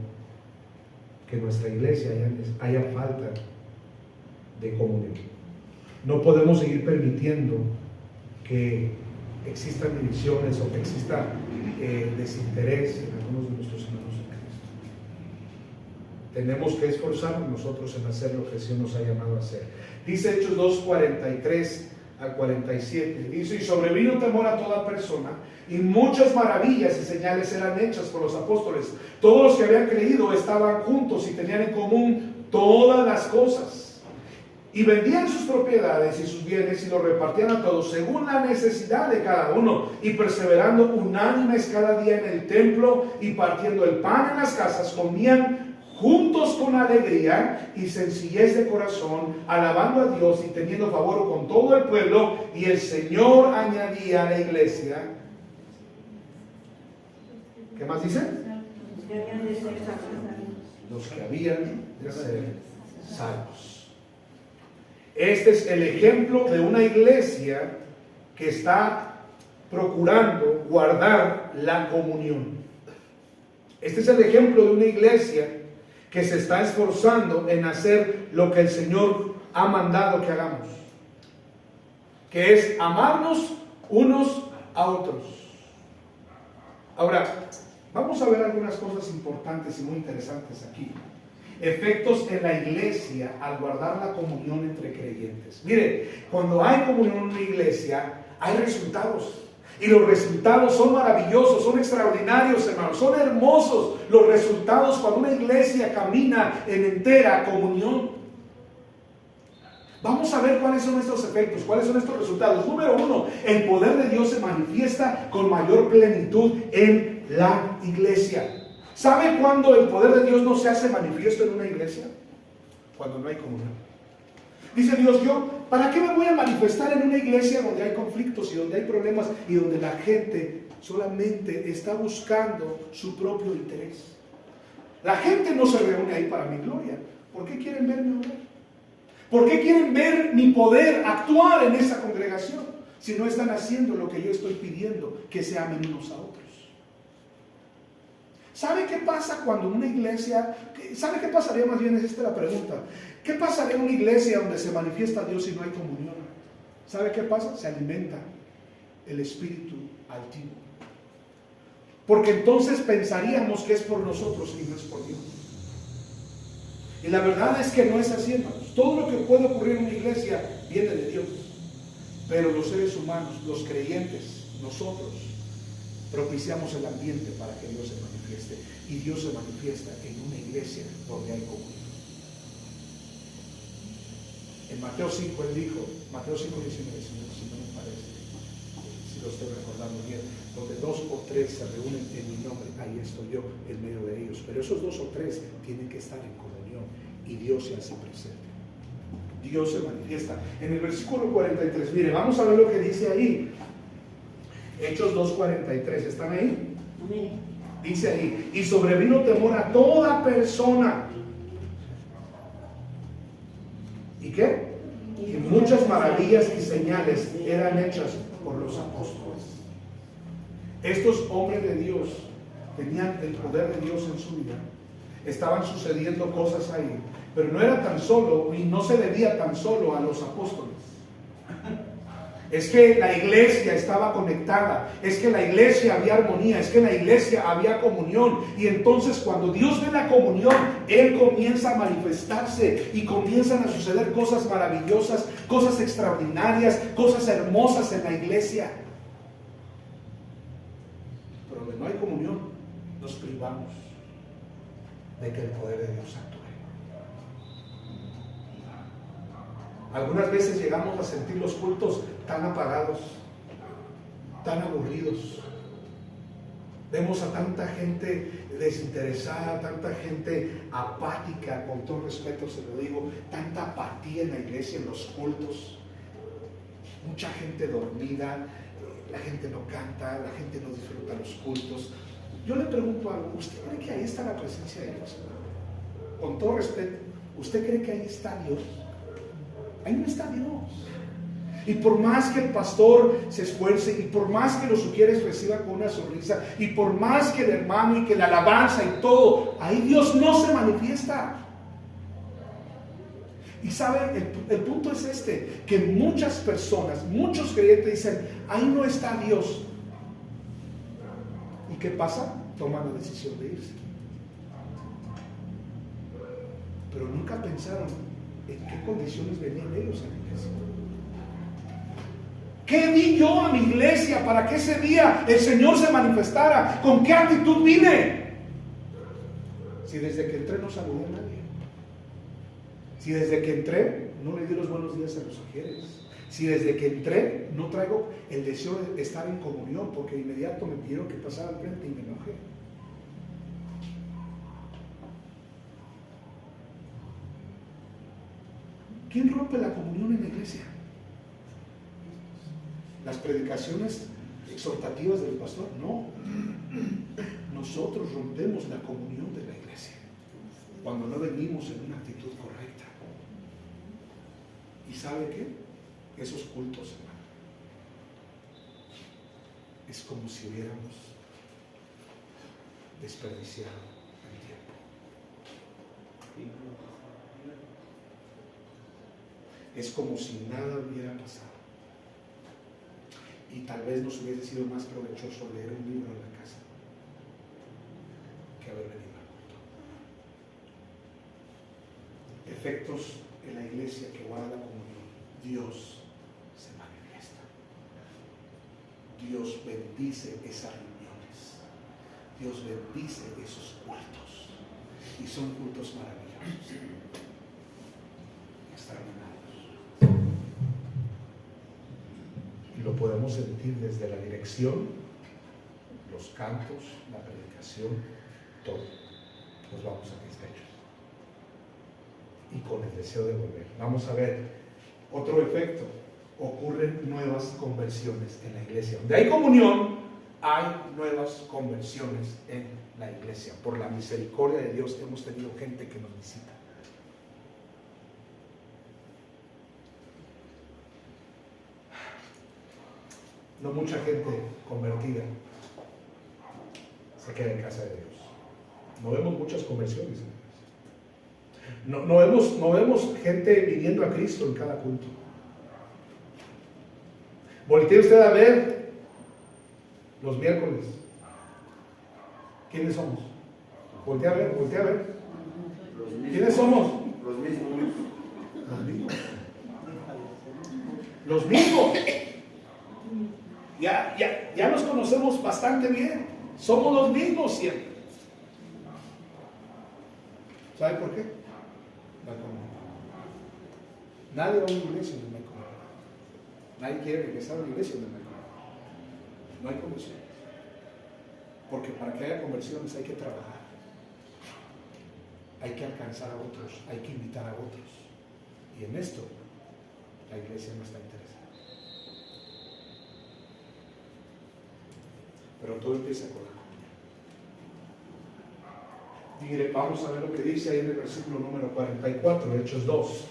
que en nuestra iglesia haya falta de comunión. No podemos seguir permitiendo que existan divisiones o que exista desinterés en algunos de nuestros hermanos en Cristo. Tenemos que esforzarnos nosotros en hacer lo que el Señor nos ha llamado a hacer. Dice Hechos 2, 43 al 47. Dice: y sobrevino temor a toda persona, y muchas maravillas y señales eran hechas por los apóstoles. Todos los que habían creído estaban juntos y tenían en común todas las cosas. Y vendían sus propiedades y sus bienes y los repartían a todos según la necesidad de cada uno, y perseverando unánimes cada día en el templo y partiendo el pan en las casas, comían juntos con alegría y sencillez de corazón, alabando a Dios y teniendo favor con todo el pueblo, y el Señor añadía a la iglesia. ¿Qué más dice? Los que habían de ser salvos. Este es el ejemplo de una iglesia que está procurando guardar la comunión. Este es el ejemplo de una iglesia que se está esforzando en hacer lo que el Señor ha mandado que hagamos, que es amarnos unos a otros. Ahora, vamos a ver algunas cosas importantes y muy interesantes aquí. Efectos en la iglesia al guardar la comunión entre creyentes. Mire, cuando hay comunión en una iglesia, hay resultados. Y los resultados son maravillosos, son extraordinarios, hermanos, son hermosos los resultados cuando una iglesia camina en entera comunión. Vamos a ver cuáles son estos efectos, cuáles son estos resultados. Número uno, el poder de Dios se manifiesta con mayor plenitud en la iglesia. ¿Sabe cuándo el poder de Dios no se hace manifiesto en una iglesia? Cuando no hay comunión. Dice Dios, ¿para qué me voy a manifestar en una iglesia donde hay conflictos y donde hay problemas y donde la gente solamente está buscando su propio interés? La gente no se reúne ahí para mi gloria. ¿Por qué quieren verme orar? ¿Por qué quieren ver mi poder actuar en esa congregación si no están haciendo lo que yo estoy pidiendo, que se amen unos a otros? ¿Sabe qué pasa cuando una iglesia, sabe qué pasaría más bien? Es esta la pregunta. ¿Qué pasaría en una iglesia donde se manifiesta Dios y no hay comunión? ¿Sabe qué pasa? Se alimenta el espíritu altivo. Porque entonces pensaríamos que es por nosotros y no es por Dios. Y la verdad es que no es así, hermanos. Todo lo que puede ocurrir en una iglesia viene de Dios. Pero los seres humanos, los creyentes, nosotros, propiciamos el ambiente para que Dios se manifieste. Y Dios se manifiesta en una iglesia donde hay comunión. En Mateo 5 él dijo, Mateo 5:19, si no me parece, si lo estoy recordando bien, donde 2 o 3 se reúnen en mi nombre, ahí estoy yo en medio de ellos. Pero esos 2 o 3 tienen que estar en comunión y Dios se hace presente. Dios se manifiesta. En el versículo 43, mire, vamos a ver lo que dice ahí. Hechos 2:43, ¿están ahí? Amén. Dice ahí, y sobrevino temor a toda persona. ¿Y qué? Y muchas maravillas y señales eran hechas por los apóstoles. Estos hombres de Dios tenían el poder de Dios en su vida. Estaban sucediendo cosas ahí, pero no era tan solo, y no se debía tan solo a los apóstoles. Es que la iglesia estaba conectada, es que la iglesia había armonía, es que en la iglesia había comunión. Y entonces cuando Dios ve la comunión, Él comienza a manifestarse y comienzan a suceder cosas maravillosas, cosas extraordinarias, cosas hermosas en la iglesia. Pero donde no hay comunión, nos privamos de que el poder de Dios actúe. Algunas veces llegamos a sentir los cultos tan apagados, tan aburridos. Vemos a tanta gente desinteresada, tanta gente apática, con todo respeto se lo digo, tanta apatía en la iglesia, en los cultos. Mucha gente dormida, la gente no canta, la gente no disfruta los cultos. Yo le pregunto algo, ¿usted cree que ahí está la presencia de Dios? Con todo respeto, ¿usted cree que ahí está Dios? Ahí no está Dios. Y por más que el pastor se esfuerce, y por más que los sugieres reciba con una sonrisa, y por más que el hermano y que la alabanza y todo, ahí Dios no se manifiesta. Y saben, el punto es este, que muchas personas, muchos creyentes dicen, ahí no está Dios. ¿Y qué pasa? Toman la decisión de irse. Pero nunca pensaron en qué condiciones venían ellos a la iglesia. ¿Qué di yo a mi iglesia para que ese día el Señor se manifestara? ¿Con qué actitud vine? Si desde que entré no saludé a nadie. Si desde que entré no le di los buenos días a los ujieres. Si desde que entré no traigo el deseo de estar en comunión, porque de inmediato me pidieron que pasara al frente y me enojé. ¿Quién rompe la comunión en la iglesia? Las predicaciones exhortativas del pastor, no. Nosotros rompemos la comunión de la iglesia cuando no venimos en una actitud correcta. ¿Y sabe qué? Esos cultos, hermano, es como si hubiéramos desperdiciado el tiempo. Es como si nada hubiera pasado. Y tal vez nos hubiese sido más provechoso leer un libro en la casa que haber venido al culto. Efectos en la iglesia que guarda la comunión. Dios se manifiesta. Dios bendice esas reuniones. Dios bendice esos cultos. Y son cultos maravillosos. Extraordinarios. Y lo podemos sentir desde la dirección, los cantos, la predicación, todo. Nos vamos satisfechos. Y con el deseo de volver. Vamos a ver otro efecto. Ocurren nuevas conversiones en la iglesia. Donde hay comunión, hay nuevas conversiones en la iglesia. Por la misericordia de Dios hemos tenido gente que nos visita. No mucha gente convertida se queda en casa de Dios. No vemos muchas conversiones en la iglesia. No vemos gente viniendo a Cristo en cada culto. Voltee usted a ver los miércoles. ¿Quiénes somos? Voltee a ver. ¿Quiénes somos? Los mismos. Los mismos. Ya nos conocemos bastante bien. Somos los mismos siempre. ¿Sabe por qué? No hay comunión. Nadie va a una iglesia donde no hay comunión. Nadie quiere regresar a una iglesia donde no hay comunión. No hay conversiones. Porque para que haya conversiones hay que trabajar. Hay que alcanzar a otros. Hay que invitar a otros. Y en esto la iglesia no está interesada. Pero todo empieza con la comunión. Mire, vamos a ver lo que dice ahí en el versículo número 44, de Hechos 2.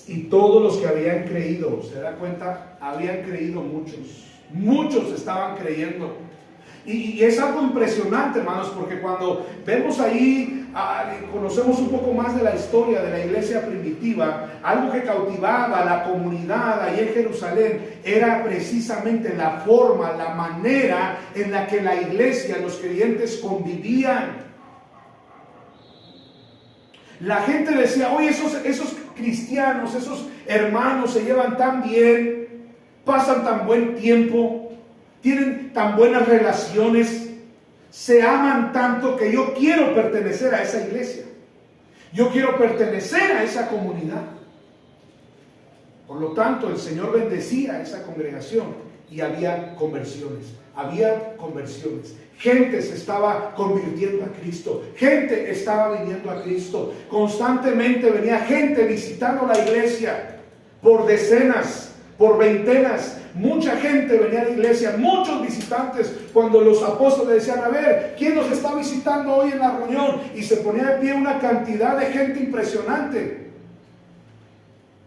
Y todos los que habían creído, ¿se da cuenta? Habían creído muchos estaban creyendo. Y es algo impresionante, hermanos, porque cuando vemos ahí, conocemos un poco más de la historia de la iglesia primitiva, algo que cautivaba a la comunidad ahí en Jerusalén era precisamente la forma, la manera en la que la iglesia, los creyentes convivían. La gente decía, oye, esos cristianos, esos hermanos se llevan tan bien, pasan tan buen tiempo, tienen tan buenas relaciones, se aman tanto que yo quiero pertenecer a esa iglesia. Yo quiero pertenecer a esa comunidad. Por lo tanto, el Señor bendecía a esa congregación y había conversiones. Gente se estaba convirtiendo a Cristo. Gente estaba viniendo a Cristo. Constantemente venía gente visitando la iglesia por decenas, por veintenas. Mucha gente venía a la iglesia, muchos visitantes. Cuando los apóstoles decían, a ver, ¿quién nos está visitando hoy en la reunión? Y se ponía de pie una cantidad de gente impresionante.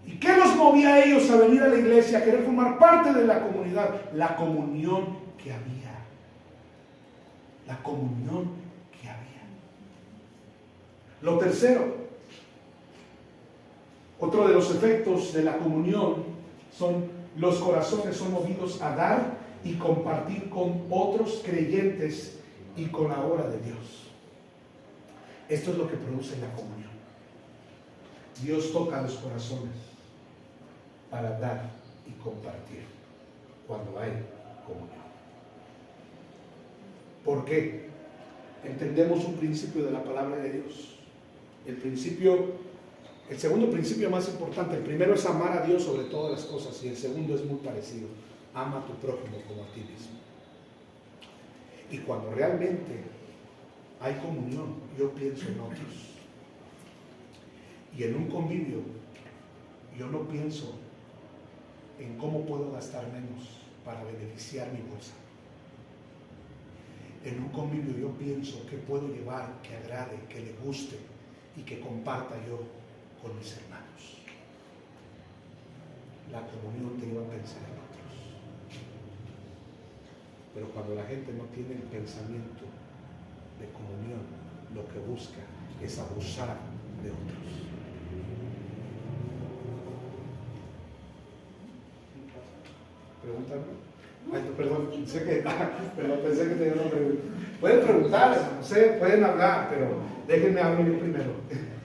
¿Y qué los movía a ellos a venir a la iglesia, a querer formar parte de la comunidad? La comunión que había. La comunión que había. Lo tercero, otro de los efectos de la comunión son los corazones son movidos a dar y compartir con otros creyentes y con la obra de Dios. Esto es lo que produce la comunión. Dios toca los corazones para dar y compartir cuando hay comunión. ¿Por qué? Entendemos un principio de la palabra de Dios. El segundo principio más importante, el primero es amar a Dios sobre todas las cosas y el segundo es muy parecido. Ama a tu prójimo como a ti mismo. Y cuando realmente hay comunión, yo pienso en otros. Y en un convivio, yo no pienso en cómo puedo gastar menos para beneficiar mi bolsa. En un convivio yo pienso que puedo llevar, que agrade, que le guste y que comparta yo con mis hermanos. La comunión te lleva a pensar en otros. Pero cuando la gente no tiene el pensamiento de comunión, lo que busca es abusar de otros. Pregúntame. Pensé que tenía una pregunta. Pueden preguntar, no sé, pueden hablar, pero déjenme hablar yo primero.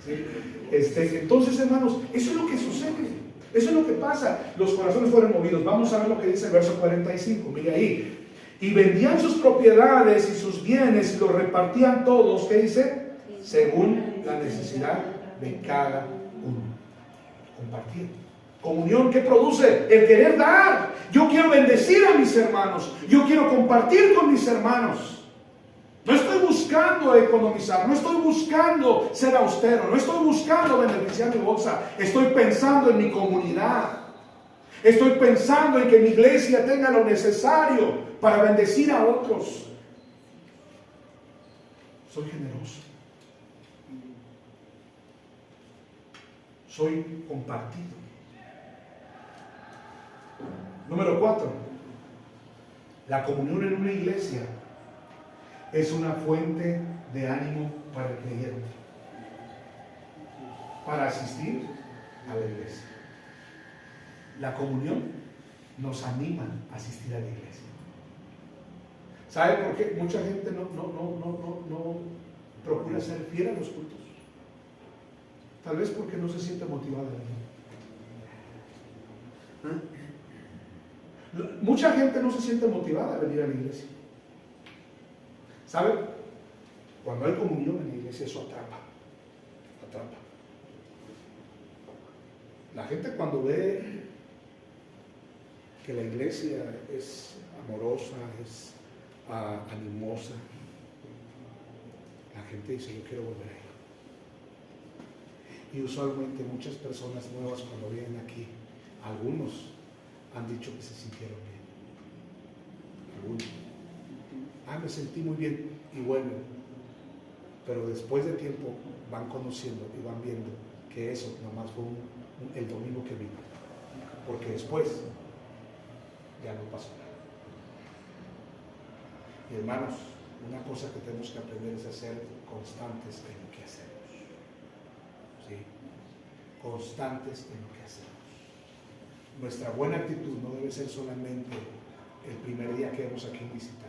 ¿Sí? Entonces, hermanos, eso es lo que sucede. Eso es lo que pasa. Los corazones fueron movidos. Vamos a ver lo que dice el verso 45. Mire ahí. Y vendían sus propiedades y sus bienes y los repartían todos. ¿Qué dice? Según la necesidad de cada uno. Compartir. Comunión, ¿qué produce? El querer dar. Yo quiero bendecir a mis hermanos. Yo quiero compartir con mis hermanos. No estoy buscando economizar, no estoy buscando ser austero, no estoy buscando beneficiar mi bolsa. Estoy pensando en mi comunidad. Estoy pensando en que mi iglesia tenga lo necesario para bendecir a otros. Soy generoso. Soy compartido. Número 4. La comunión en una iglesia es una fuente de ánimo para el creyente, para asistir a la iglesia. La comunión nos anima a asistir a la iglesia. ¿Sabe por qué mucha gente no procura ser fiel a los cultos? Tal vez porque no se siente motivada. Mucha gente no se siente motivada a venir a la iglesia. ¿Sabe? Cuando hay comunión en la iglesia, eso atrapa. La gente cuando ve que la iglesia es amorosa, es animosa, la gente dice, yo quiero volver ahí. Y usualmente muchas personas nuevas cuando vienen aquí, algunos han dicho que se sintieron bien. Algunos. Me sentí muy bien y bueno, pero después de tiempo van conociendo y van viendo que eso nomás fue el domingo que vino, porque después ya no pasó nada. Y hermanos, una cosa que tenemos que aprender es a ser constantes en lo que hacemos. ¿Sí? Constantes en lo que hacemos. Nuestra buena actitud no debe ser solamente el primer día que vemos aquí un visitante.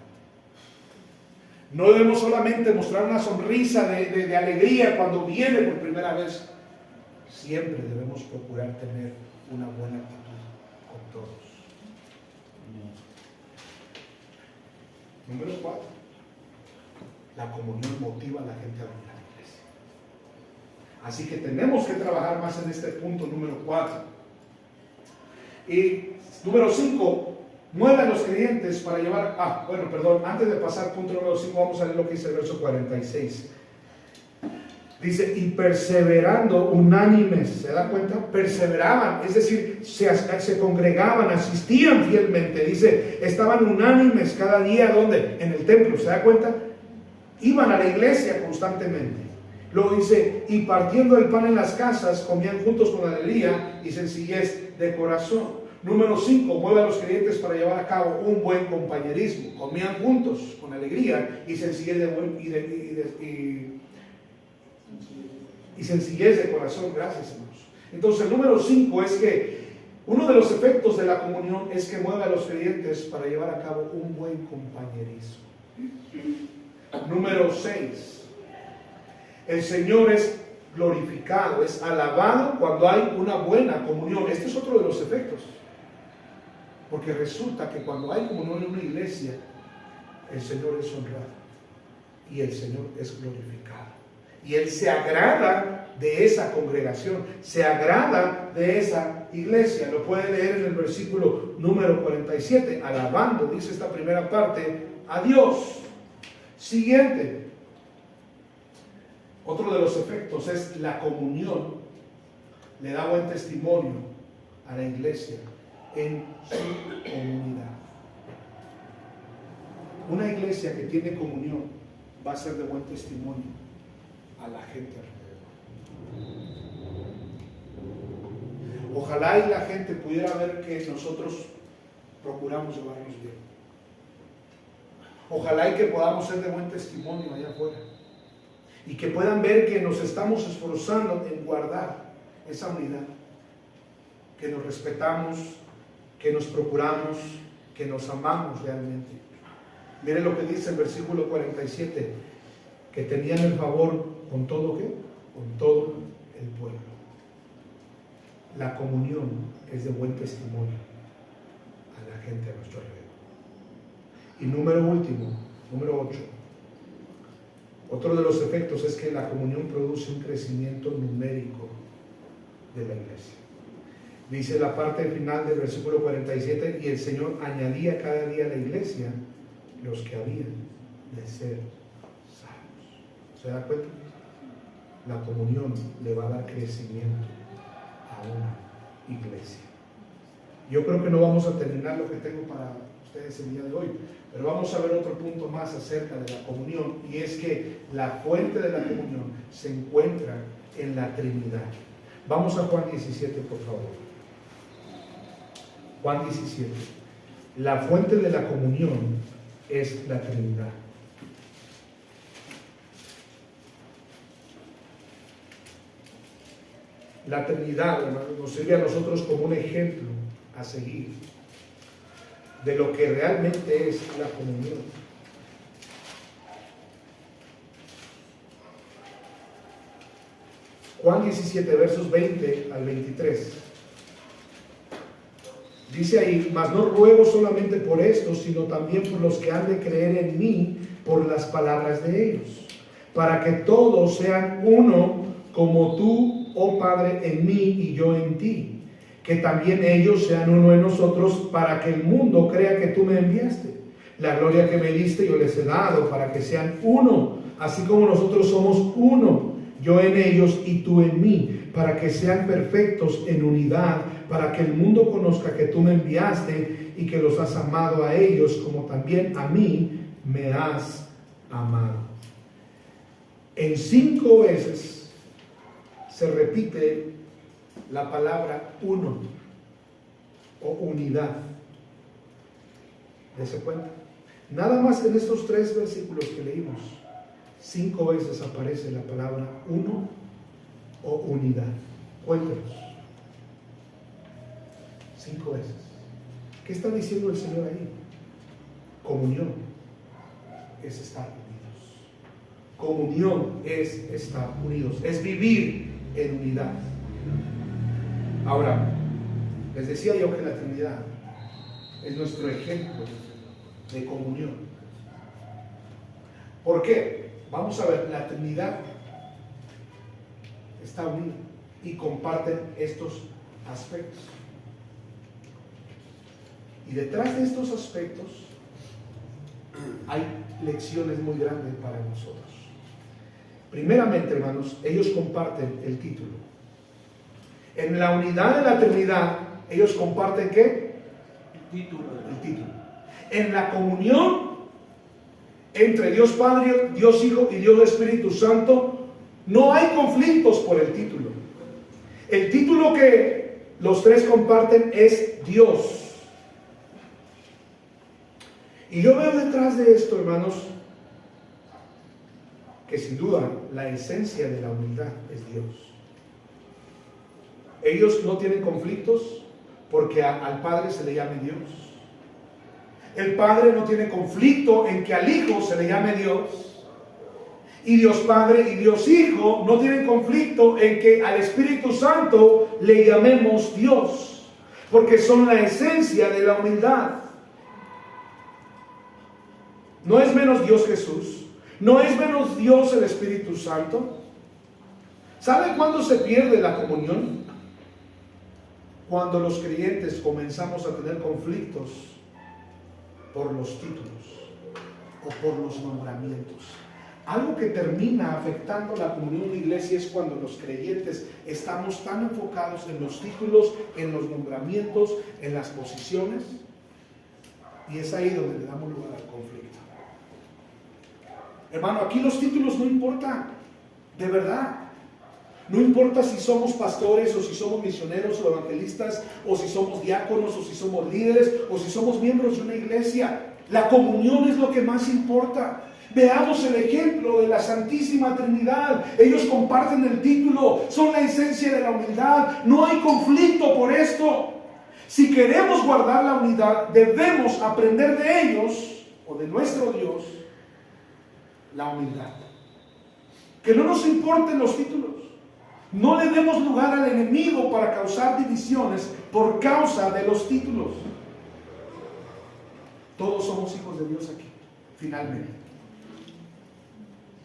No debemos solamente mostrar una sonrisa de alegría cuando viene por primera vez. Siempre debemos procurar tener una buena actitud con todos. Número 4. La comunión motiva a la gente a venir a la iglesia. Así que tenemos que trabajar más en este punto número 4. Y número 5. Mueve a los creyentes para llevar... antes de pasar al punto número 5, vamos a ver lo que dice el verso 46. Dice, y perseverando unánimes, ¿se da cuenta? Perseveraban, es decir, se congregaban, asistían fielmente. Dice, estaban unánimes cada día, ¿dónde? En el templo, ¿se da cuenta? Iban a la iglesia constantemente. Luego dice, y partiendo el pan en las casas, comían juntos con alegría y sencillez de corazón. Número 5, mueve a los creyentes para llevar a cabo un buen compañerismo. Comían juntos con alegría y sencillez y sencillez de corazón. Gracias, hermanos. Entonces, el número 5 es que uno de los efectos de la comunión es que mueve a los creyentes para llevar a cabo un buen compañerismo. Número 6. El Señor es glorificado, es alabado cuando hay una buena comunión. Este es otro de los efectos. Porque resulta que cuando hay comunión en una iglesia, el Señor es honrado y el Señor es glorificado. Y Él se agrada de esa congregación, se agrada de esa iglesia. Lo puede leer en el versículo número 47. Alabando, dice esta primera parte, a Dios. Siguiente. Otro de los efectos es la comunión. Le da buen testimonio a la iglesia en su comunidad. Una iglesia que tiene comunión va a ser de buen testimonio a la gente alrededor. Ojalá y la gente pudiera ver que nosotros procuramos llevarnos bien. Ojalá y que podamos ser de buen testimonio allá afuera. Y que puedan ver que nos estamos esforzando en guardar esa unidad. Que nos respetamos, que nos procuramos, que nos amamos realmente. Miren lo que dice el versículo 47, que tenían el favor con todo, ¿qué? Con todo el pueblo. La comunión es de buen testimonio a la gente a nuestro alrededor. Y número 8. Otro de los efectos es que la comunión produce un crecimiento numérico de la iglesia. Dice la parte final del versículo 47, y el Señor añadía cada día a la iglesia los que habían de ser salvos. ¿Se da cuenta? La comunión le va a dar crecimiento a una iglesia. Yo creo que no vamos a terminar lo que tengo para ustedes el día de hoy, pero vamos a ver otro punto más acerca de la comunión, y es que la fuente de la comunión se encuentra en la Trinidad. Vamos a Juan 17, por favor. Juan 17. La fuente de la comunión es la Trinidad. La Trinidad, hermanos, nos sirve a nosotros como un ejemplo a seguir de lo que realmente es la comunión. Juan 17, versos 20 al 23. Dice ahí, mas no ruego solamente por estos, sino también por los que han de creer en mí por las palabras de ellos, para que todos sean uno, como tú, oh Padre, en mí y yo en ti, que también ellos sean uno en nosotros, para que el mundo crea que tú me enviaste. La gloria que me diste yo les he dado, para que sean uno, así como nosotros somos uno, yo en ellos y tú en mí, para que sean perfectos en unidad, para que el mundo conozca que tú me enviaste y que los has amado a ellos, como también a mí me has amado. En 5 veces se repite la palabra uno o unidad. ¿Se cuenta? Nada más en estos 3 versículos que leímos, 5 veces aparece la palabra uno o unidad. Cuéntenos. 5 veces. ¿Qué está diciendo el Señor ahí? Comunión es estar unidos. Comunión es estar unidos, es vivir en unidad. Ahora, les decía yo que la Trinidad es nuestro ejemplo de comunión. ¿Por qué? Vamos a ver, la Trinidad está unida y comparten estos aspectos. Y detrás de estos aspectos hay lecciones muy grandes para nosotros. Primeramente, hermanos, ellos comparten el título. En la unidad de la Trinidad, ellos comparten ¿qué? El título. En la comunión entre Dios Padre, Dios Hijo y Dios Espíritu Santo, no hay conflictos por el título. El título que los 3 comparten es Dios. Y yo veo detrás de esto, hermanos, que sin duda la esencia de la humildad es Dios. Ellos no tienen conflictos porque al Padre se le llame Dios. El Padre no tiene conflicto en que al Hijo se le llame Dios. Y Dios Padre y Dios Hijo no tienen conflicto en que al Espíritu Santo le llamemos Dios, porque son la esencia de la humildad. No es menos Dios Jesús, no es menos Dios el Espíritu Santo. ¿Sabe cuándo se pierde la comunión? Cuando los creyentes comenzamos a tener conflictos por los títulos o por los nombramientos. Algo que termina afectando la comunión de la iglesia es cuando los creyentes estamos tan enfocados en los títulos, en los nombramientos, en las posiciones, y es ahí donde le damos lugar al conflicto. Hermano, aquí los títulos no importan, de verdad. No importa si somos pastores o si somos misioneros o evangelistas o si somos diáconos o si somos líderes o si somos miembros de una iglesia. La comunión es lo que más importa. Veamos el ejemplo de la Santísima Trinidad. Ellos comparten el título, son la esencia de la humildad. No hay conflicto por esto. Si queremos guardar la unidad, debemos aprender de ellos, o de nuestro Dios, la humildad. Que no nos importen los títulos. No le demos lugar al enemigo para causar divisiones por causa de los títulos. Todos somos hijos de Dios aquí, finalmente.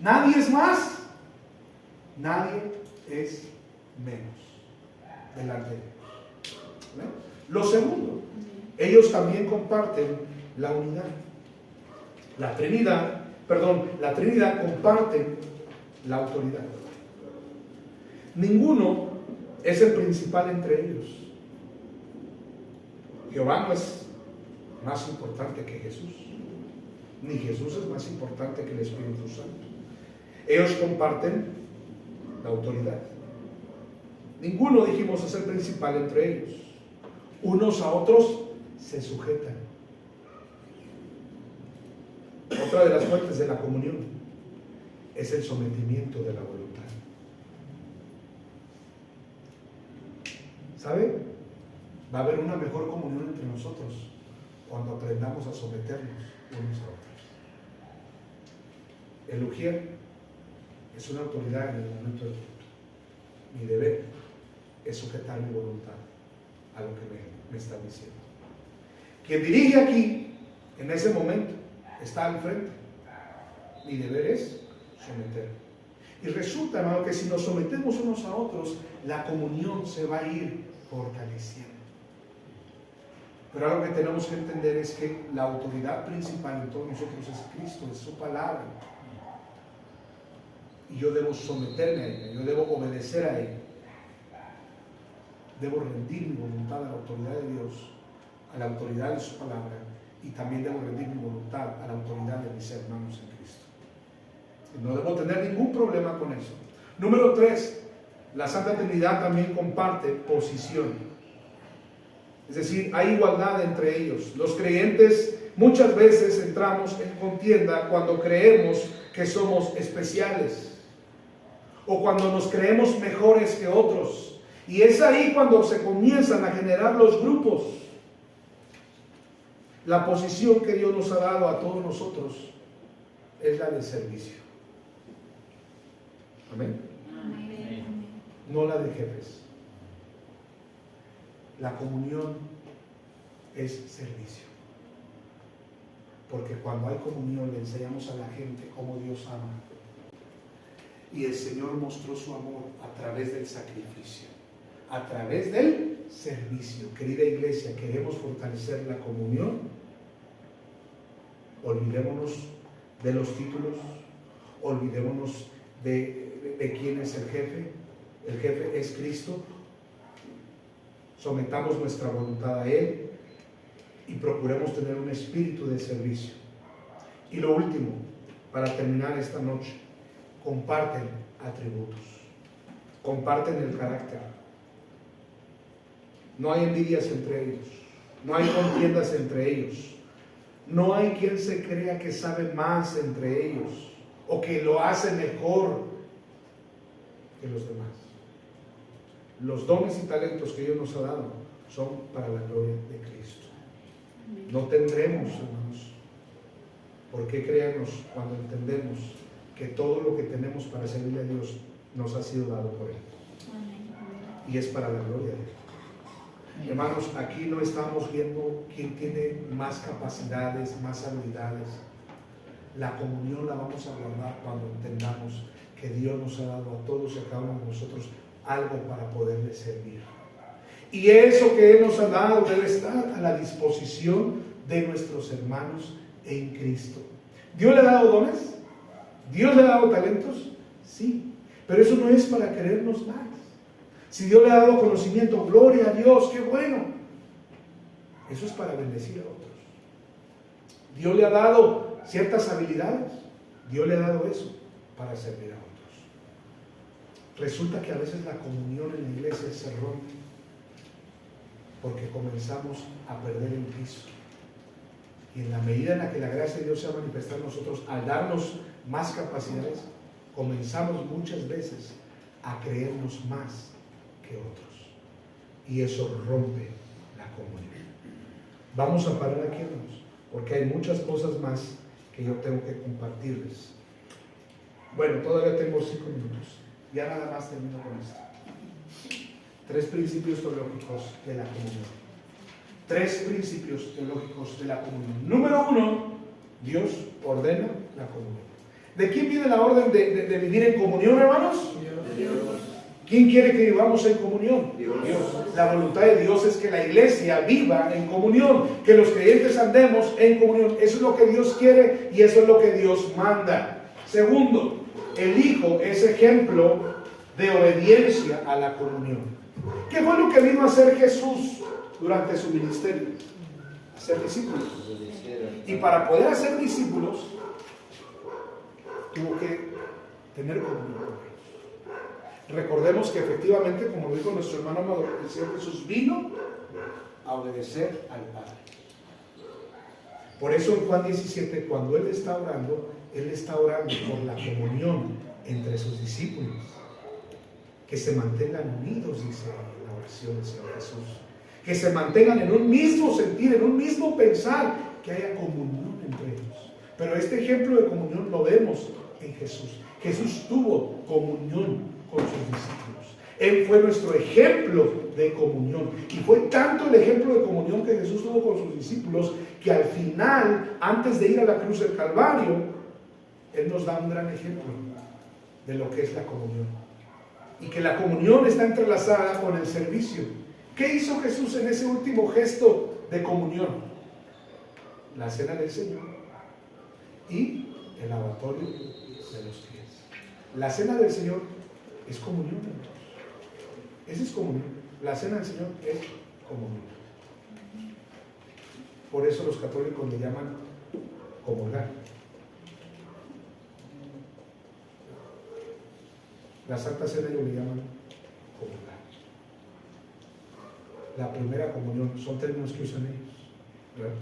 Nadie es más, nadie es menos delante de Dios. ¿Ven? Lo segundo, ellos también comparten la unidad. La Trinidad comparte la autoridad. Ninguno es el principal entre ellos. Jehová no es más importante que Jesús, ni Jesús es más importante que el Espíritu Santo. Ellos comparten la autoridad. Ninguno, dijimos, es el principal entre ellos. Unos a otros se sujetan. Otra de las fuentes de la comunión es el sometimiento de la voluntad. ¿Sabe? Va a haber una mejor comunión entre nosotros cuando aprendamos a someternos unos a otros. El ujier es una autoridad en el momento del culto. Mi deber es sujetar mi voluntad a lo que me está diciendo. Quien dirige aquí, en ese momento, está al frente. Mi deber es someter. Y resulta, hermano, que si nos sometemos unos a otros, la comunión se va a ir fortaleciendo. Pero algo que tenemos que entender es que la autoridad principal en todos nosotros es Cristo, es su palabra. Y yo debo someterme a ella, yo debo obedecer a ella. Debo rendir mi voluntad a la autoridad de Dios, a la autoridad de su palabra, y también debo rendir mi voluntad a la autoridad de mis hermanos en Cristo. Y no debo tener ningún problema con eso. Número 3, la Santa Trinidad también comparte posición. Es decir, hay igualdad entre ellos. Los creyentes muchas veces entramos en contienda cuando creemos que somos especiales o cuando nos creemos mejores que otros. Y es ahí cuando se comienzan a generar los grupos. La posición que Dios nos ha dado a todos nosotros es la del servicio. Amén. Amén. No la de jefes. La comunión es servicio. Porque cuando hay comunión le enseñamos a la gente cómo Dios ama. Y el Señor mostró su amor a través del sacrificio, a través del servicio. Querida iglesia, queremos fortalecer la comunión. Olvidémonos de los títulos, olvidémonos de quién es el jefe. El jefe es Cristo. Sometamos nuestra voluntad a Él y procuremos tener un espíritu de servicio. Y lo último, para terminar esta noche, comparten atributos, comparten el carácter. No hay envidias entre ellos, no hay contiendas entre ellos, no hay quien se crea que sabe más entre ellos o que lo hace mejor que los demás. Los dones y talentos que Dios nos ha dado son para la gloria de Cristo. No tendremos, hermanos, por qué creernos cuando entendemos que todo lo que tenemos para servirle a Dios nos ha sido dado por Él. Y es para la gloria de Él. Hermanos, aquí no estamos viendo quién tiene más capacidades, más habilidades. La comunión la vamos a guardar cuando entendamos que Dios nos ha dado a todos y a cada uno de nosotros algo para poderle servir. Y eso que Él nos ha dado debe estar a la disposición de nuestros hermanos en Cristo. ¿Dios le ha dado dones? ¿Dios le ha dado talentos? Sí, pero eso no es para querernos más. Si Dios le ha dado conocimiento, gloria a Dios, qué bueno. Eso es para bendecir a otros. Dios le ha dado ciertas habilidades. Dios le ha dado eso para servir a otros. Resulta que a veces la comunión en la iglesia se rompe porque comenzamos a perder el piso. Y en la medida en la que la gracia de Dios se va a manifestar en nosotros, al darnos más capacidades, comenzamos muchas veces a creernos más que otros. Y eso rompe la comunión. Vamos a parar aquí, hermanos, porque hay muchas cosas más que yo tengo que compartirles. Bueno, todavía tengo 5 minutos. Ya nada más termino con esto. 3 principios teológicos de la comunión. 3 principios teológicos de la comunión. Número 1, Dios ordena la comunión. ¿De quién viene la orden de vivir en comunión, hermanos? Dios. ¿Quién quiere que vivamos en comunión? Dios. La voluntad de Dios es que la iglesia viva en comunión, que los creyentes andemos en comunión. Eso es lo que Dios quiere y eso es lo que Dios manda. Segundo, el Hijo es ejemplo de obediencia a la comunión. ¿Qué fue lo que vino a hacer Jesús durante su ministerio? Hacer discípulos. Y para poder hacer discípulos, tuvo que tener comunión con ellos. Recordemos que efectivamente, como lo dijo nuestro hermano amado, el Señor Jesús vino a obedecer al Padre. Por eso en Juan 17, cuando Él está orando por la comunión entre sus discípulos. Que se mantengan unidos, dice la oración del Señor Jesús. Que se mantengan en un mismo sentir, en un mismo pensar, que haya comunión entre ellos. Pero este ejemplo de comunión lo vemos en Jesús. Jesús tuvo comunión con sus discípulos. Él fue nuestro ejemplo de comunión. Y fue tanto el ejemplo de comunión que Jesús tuvo con sus discípulos, que al final, antes de ir a la cruz del Calvario, Él nos da un gran ejemplo de lo que es la comunión. Y que la comunión está entrelazada con el servicio. ¿Qué hizo Jesús en ese último gesto de comunión? La cena del Señor y el lavatorio de los pies. La cena del Señor es comunión, hermanos. Esa es comunión. La cena del Señor es comunión. Por eso los católicos le llaman comulgar. La Santa Cena ellos le llaman comulgar. La primera comunión, son términos que usan ellos, ¿verdad?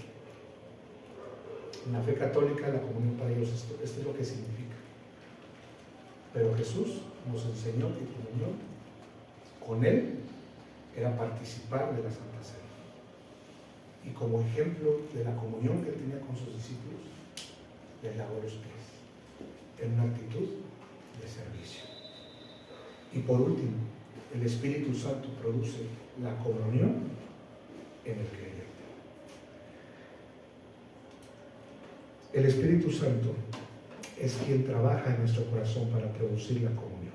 En la fe católica, la comunión para ellos, esto es lo que significa. Pero Jesús nos enseñó que comunión con Él era participar de la Santa Cena. Y como ejemplo de la comunión que tenía con sus discípulos, les lavó los pies en una actitud de servicio. Y por último, el Espíritu Santo produce la comunión en el creyente. El Espíritu Santo es quien trabaja en nuestro corazón para producir la comunión.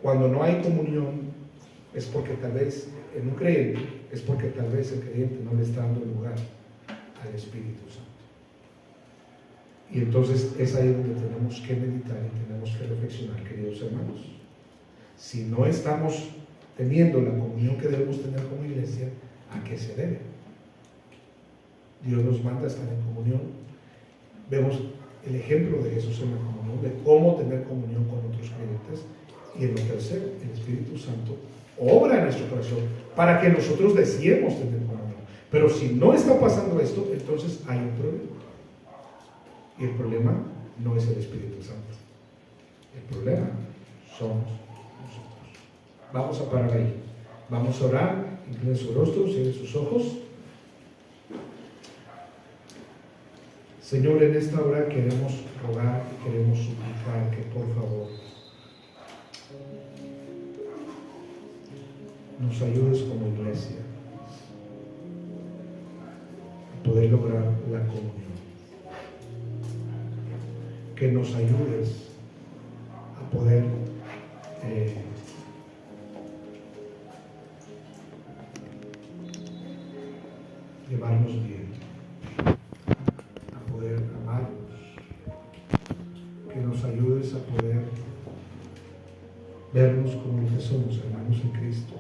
Cuando no hay comunión, es porque tal vez en un creyente, es porque tal vez el creyente no le está dando lugar al Espíritu Santo. Y entonces es ahí donde tenemos que meditar y tenemos que reflexionar, queridos hermanos. Si no estamos teniendo la comunión que debemos tener como iglesia, ¿a qué se debe? Dios nos manda a estar en comunión. Vemos el ejemplo de Jesús en la comunión, de cómo tener comunión con otros creyentes. Y en lo tercero, el Espíritu Santo obra en nuestro corazón para que nosotros deseemos tener comunión. Pero si no está pasando esto, entonces hay un problema. Y el problema no es el Espíritu Santo. El problema somos nosotros. Vamos a parar ahí. Vamos a orar. Incline su rostro, cierre sus ojos. Señor, en esta hora queremos rogar y queremos suplicar que por favor nos ayudes como iglesia a poder lograr la comunión. Que nos ayudes a poder llevarnos bien, a poder amarnos, que nos ayudes a poder vernos como lo que somos, hermanos en Cristo,